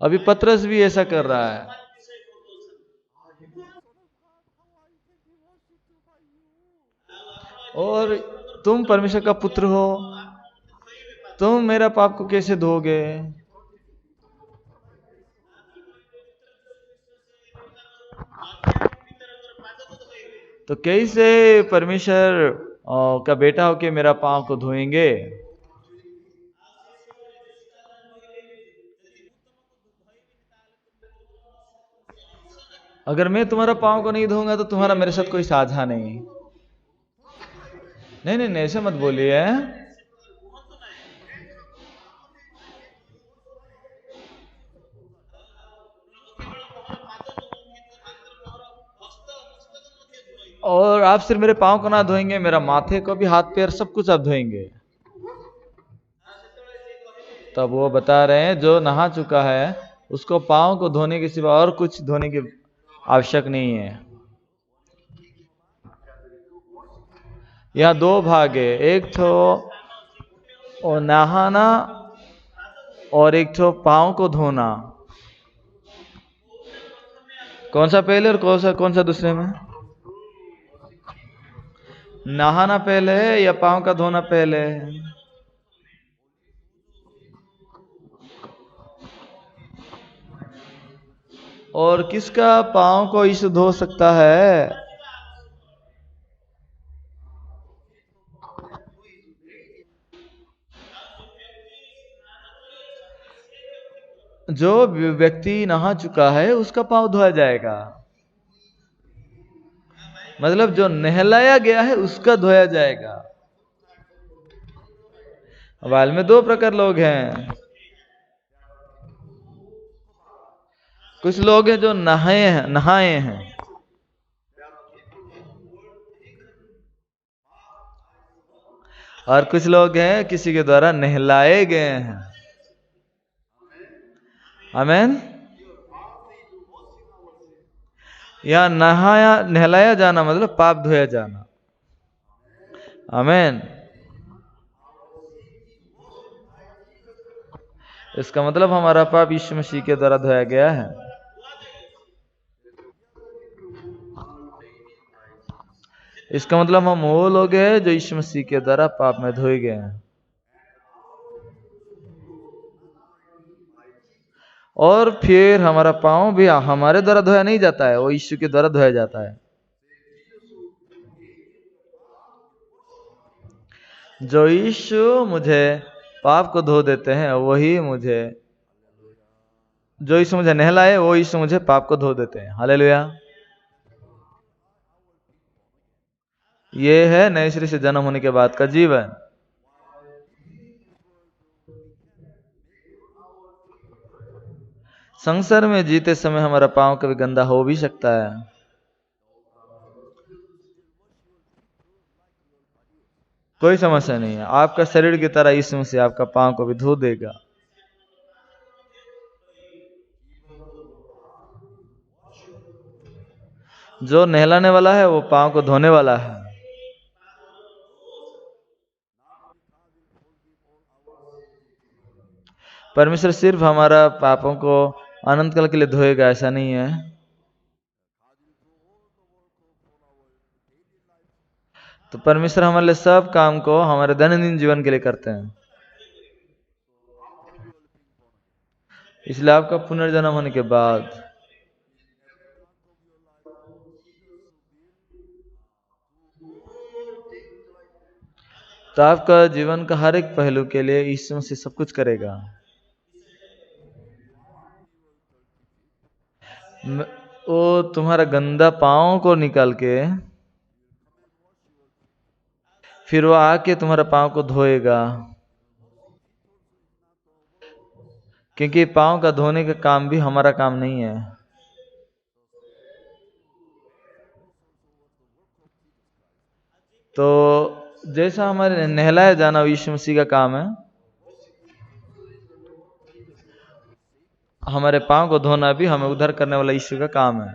अभी पतरस भी ऐसा कर रहा है। और तुम परमेश्वर का पुत्र हो, तुम मेरा पाप को कैसे धोगे? तो कैसे परमेश्वर का बेटा होके मेरा पांव को धोएंगे? अगर मैं तुम्हारा पांव को नहीं धोऊंगा तो तुम्हारा मेरे साथ कोई साझा नहीं। नहीं नहीं नहीं, ऐसे मत बोलिए। और आप सिर्फ मेरे पांव को ना धोएंगे, मेरा माथे को भी, हाथ पैर सब कुछ आप धोएंगे। तब वो बता रहे हैं जो नहा चुका है उसको पांव को धोने के सिवा और कुछ धोने की आवश्यक नहीं है। यहाँ दो भाग है, एक तो और नहाना और एक तो पाँव को धोना। कौन सा पहले और कौन सा दूसरे में? नहाना पहले है या पाँव का धोना पहले है? और किसका पाँव को यीशु धो सकता है? जो व्यक्ति नहा चुका है उसका पाँव धोया जाएगा। मतलब जो नहलाया गया है उसका धोया जाएगा। बाइबल में दो प्रकार लोग हैं। कुछ लोग हैं जो नहाए हैं और कुछ लोग हैं किसी के द्वारा नहलाए गए हैं। आमीन। यहाँ नहलाया जाना मतलब पाप धोया जाना। आमीन। इसका मतलब हमारा पाप यीशु मसीह के द्वारा धोया गया है। इसका मतलब हम वो लोग हैं जो यीशु मसीह के द्वारा पाप में धोए गए हैं। और फिर हमारा पाँव भी हमारे द्वारा धोया नहीं जाता है, वो यीशु के द्वारा धोया जाता है। जो यीशु मुझे पाप को धो देते हैं वही मुझे, जो यीशु मुझे नहलाए वो यीशु मुझे पाप को धो देते हैं। हालेलुया। ये है नए सिरे से जन्म होने के बाद का जीवन। संसार में जीते समय हमारा पाँव कभी गंदा हो भी सकता है। कोई समस्या नहीं है, आपका शरीर की तरह यीशु मसीह आपका पाँव को भी धो देगा। जो नहलाने वाला है वो पाँव को धोने वाला है। परमेश्वर सिर्फ हमारा पापों को अनंत काल के लिए धोएगा ऐसा नहीं है। तो परमेश्वर हमारे लिए सब काम को हमारे दैनंदिन जीवन के लिए करते हैं। इसलिए आपका पुनर्जन्म होने के बाद तो आपका जीवन का हर एक पहलू के लिए यीशु मसीह सब कुछ करेगा। वो तुम्हारा गंदा पाँव को निकाल के फिर वो आके तुम्हारा पाँव को धोएगा, क्योंकि पाँव का धोने का काम भी हमारा काम नहीं है। तो जैसा हमारे नहलाया जाना यीशु मसीह का काम है, हमारे पाँव को धोना भी हमें उद्धार करने वाला यीशु का काम है।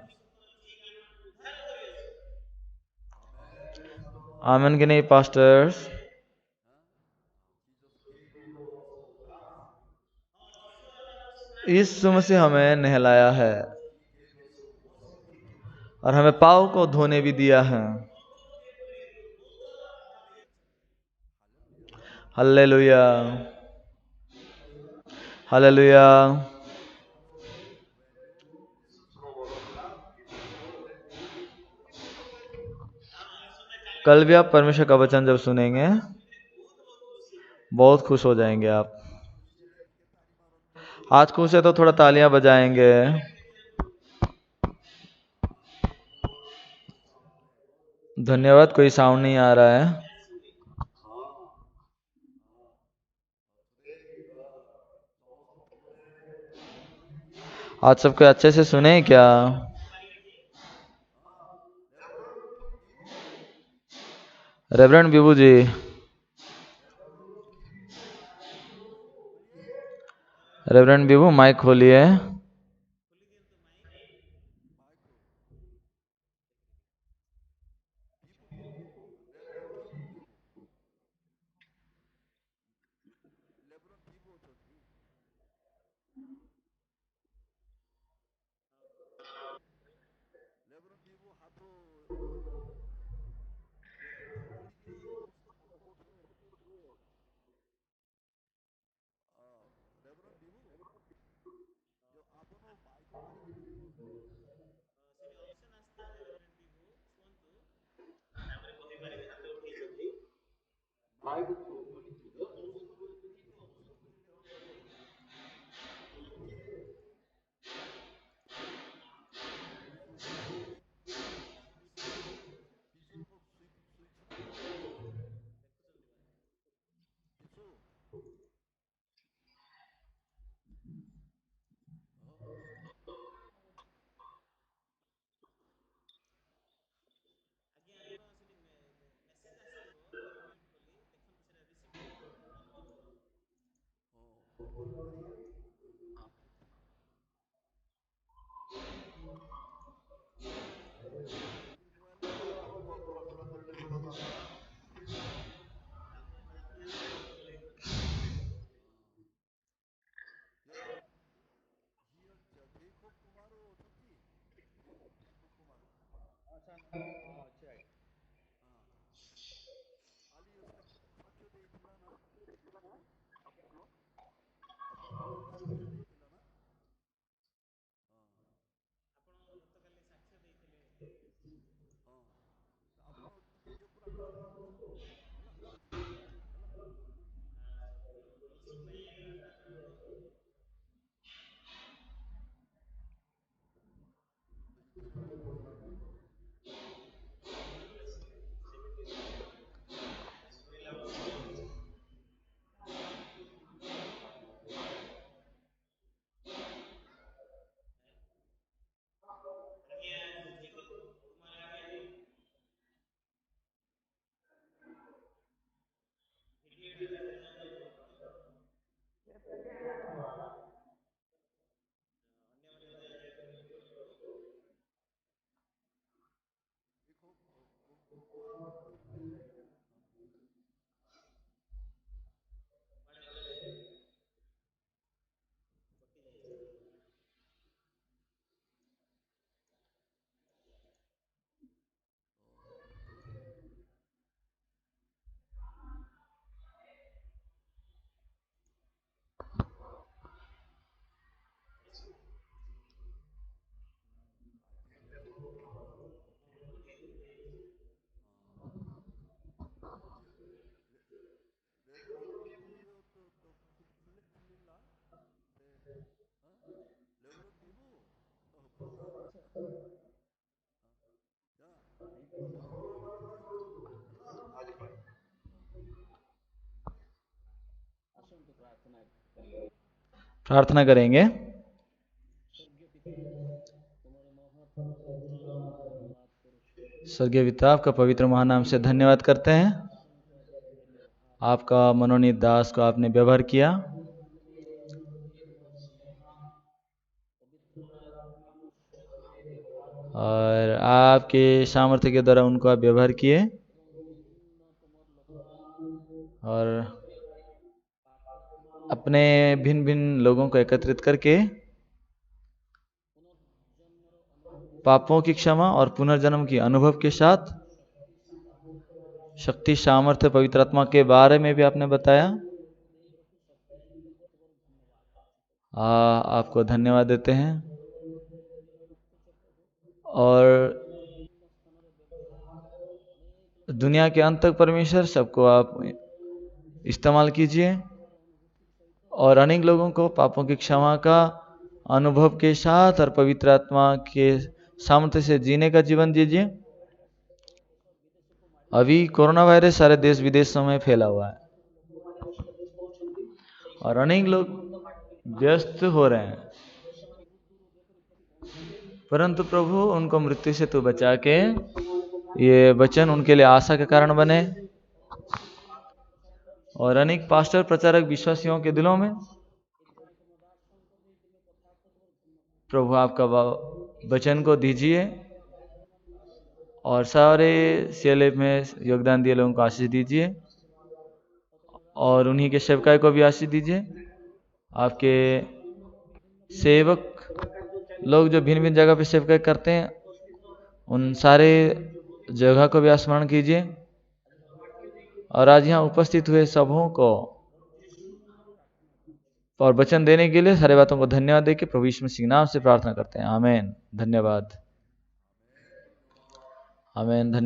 आमीन कि नहीं पास्टर्स? यीशु मसीह हमें नहलाया है और हमें पाँव को धोने भी दिया है। Hallelujah, hallelujah. कल भी आप परमेश्वर का वचन जब सुनेंगे बहुत खुश हो जाएंगे आप। आज खुश है तो थोड़ा तालियां बजाएंगे। धन्यवाद। कोई साउंड नहीं आ रहा है। आज सबको अच्छे से सुने क्या? रेवरेंड विभू जी, रेवरेंड विभू माइक खोलिए। 레브론 비부 하토 जो 레브론 비부 जो आपनो माइक मारी ସେଠି ଅପସନ୍ ଆସିଥାଏ ରେଭରେଣ୍ଡ ବିଭୁ ଶୁଣନ୍ତୁ ତାପରେ କହିପାରିବେ ହାତ ଉଠେଇଛନ୍ତି माइक ଆଜ୍ଞା ଆପଣ ସେଠି ମେସେଜ ଆସିଥିବ ପରମାନେଣ୍ଟ ବୋଲି ଦେଖନ୍ତୁ ସେଟା ରିସିଭ୍ କରନ୍ତୁ ଅନ୍ କରନ୍ତୁ ହଁ ତାପରେ ପ୍ରାର୍ଥନା କରିବେ जेकोब कुमारो छुट्टी जेकोब कुमार अच्छा अच्छी राइट आली साक्ष्य ଦେଇଥିଲା ନା ଆପଣ କାଲି ସାକ୍ଷ୍ୟ ଦେଇଥିଲା ନା ଆପଣ ଗତକାଲି ସାକ୍ଷ୍ୟ ଦେଇଥିଲେ ହଁ ଆପଣ ଟିକେ ଯୋଉ ପୁରା କ୍ଲିୟର ଶୁଣନ୍ତୁ ହେଲା ହେଲା ମିଉଜିକ୍ ପାଇଁ ପ୍ରାର୍ଥନା କରନ୍ତୁ तो इच्छा होती है ସେମିତି ଶୁଣିଲା ଭଳି ଆଜ୍ଞା ଜେକବ କୁମାର ଆଜ୍ଞା ଭିଡ଼ିଓଟା ଛାଡ଼ିଯାଆନ୍ତୁ ଆପଣଙ୍କର ଅନ୍ୟମାନେ ଦୟାକରି ମ୍ୟୁଟ୍ କରନ୍ତୁ देखो कुमार କୁଆଡ଼େ ଗଲେ କଟି ଯାଇଛନ୍ତି 레브론 비부 또 풀릴라 네 어? 레브론 비부 브라더 야 레브론 비부 ହେଲା आसन तो प्रार्थना प्रार्थना करेंगे। स्वर्गीय पिता तुम्हारे महान पवित्र नाम का धन्यवाद करो स्वर्गीय पिता आपका पवित्र महानाम से धन्यवाद करते हैं। आपका मनोनीत दास को आपने व्यवहार किया और आपके सामर्थ्य के द्वारा उनको आप व्यवहार किए और अपने भिन्न भिन्न लोगों को एकत्रित करके पापों की क्षमा और पुनर्जन्म की अनुभव के साथ शक्ति सामर्थ्य पवित्र आत्मा के बारे में भी आपने बताया। आपको धन्यवाद देते हैं और दुनिया के अंत तक परमेश्वर सबको आप इस्तेमाल कीजिए और अनेक लोगों को पापों की क्षमा का अनुभव के साथ और पवित्र आत्मा के सामर्थ्य से जीने का जीवन दीजिए। अभी कोरोना वायरस सारे देश विदेशों में फैला हुआ है और अनेक लोग व्यस्त हो रहे हैं, परंतु प्रभु उनको मृत्यु से तू बचा के ये वचन उनके लिए आशा का कारण बने और अनेक पास्टर प्रचारक विश्वासियों के दिलों में प्रभु आपका वचन को दीजिए और सारे CLF में योगदान दिए लोगों को आशीष दीजिए और उन्हीं के सेवकाई को भी आशीष दीजिए। आपके सेवक लोग जो भिन्न भिन्न जगह पे सेवकाई करते हैं, उन सारे जगह को भी स्मरण कीजिए। और आज यहाँ उपस्थित हुए सबों को और वचन देने के लिए सारे बातों को धन्यवाद देके प्रभु यीशु मसीह के नाम से प्रार्थना करते हैं। आमीन। धन्यवाद। आमीन। धन्यवाद।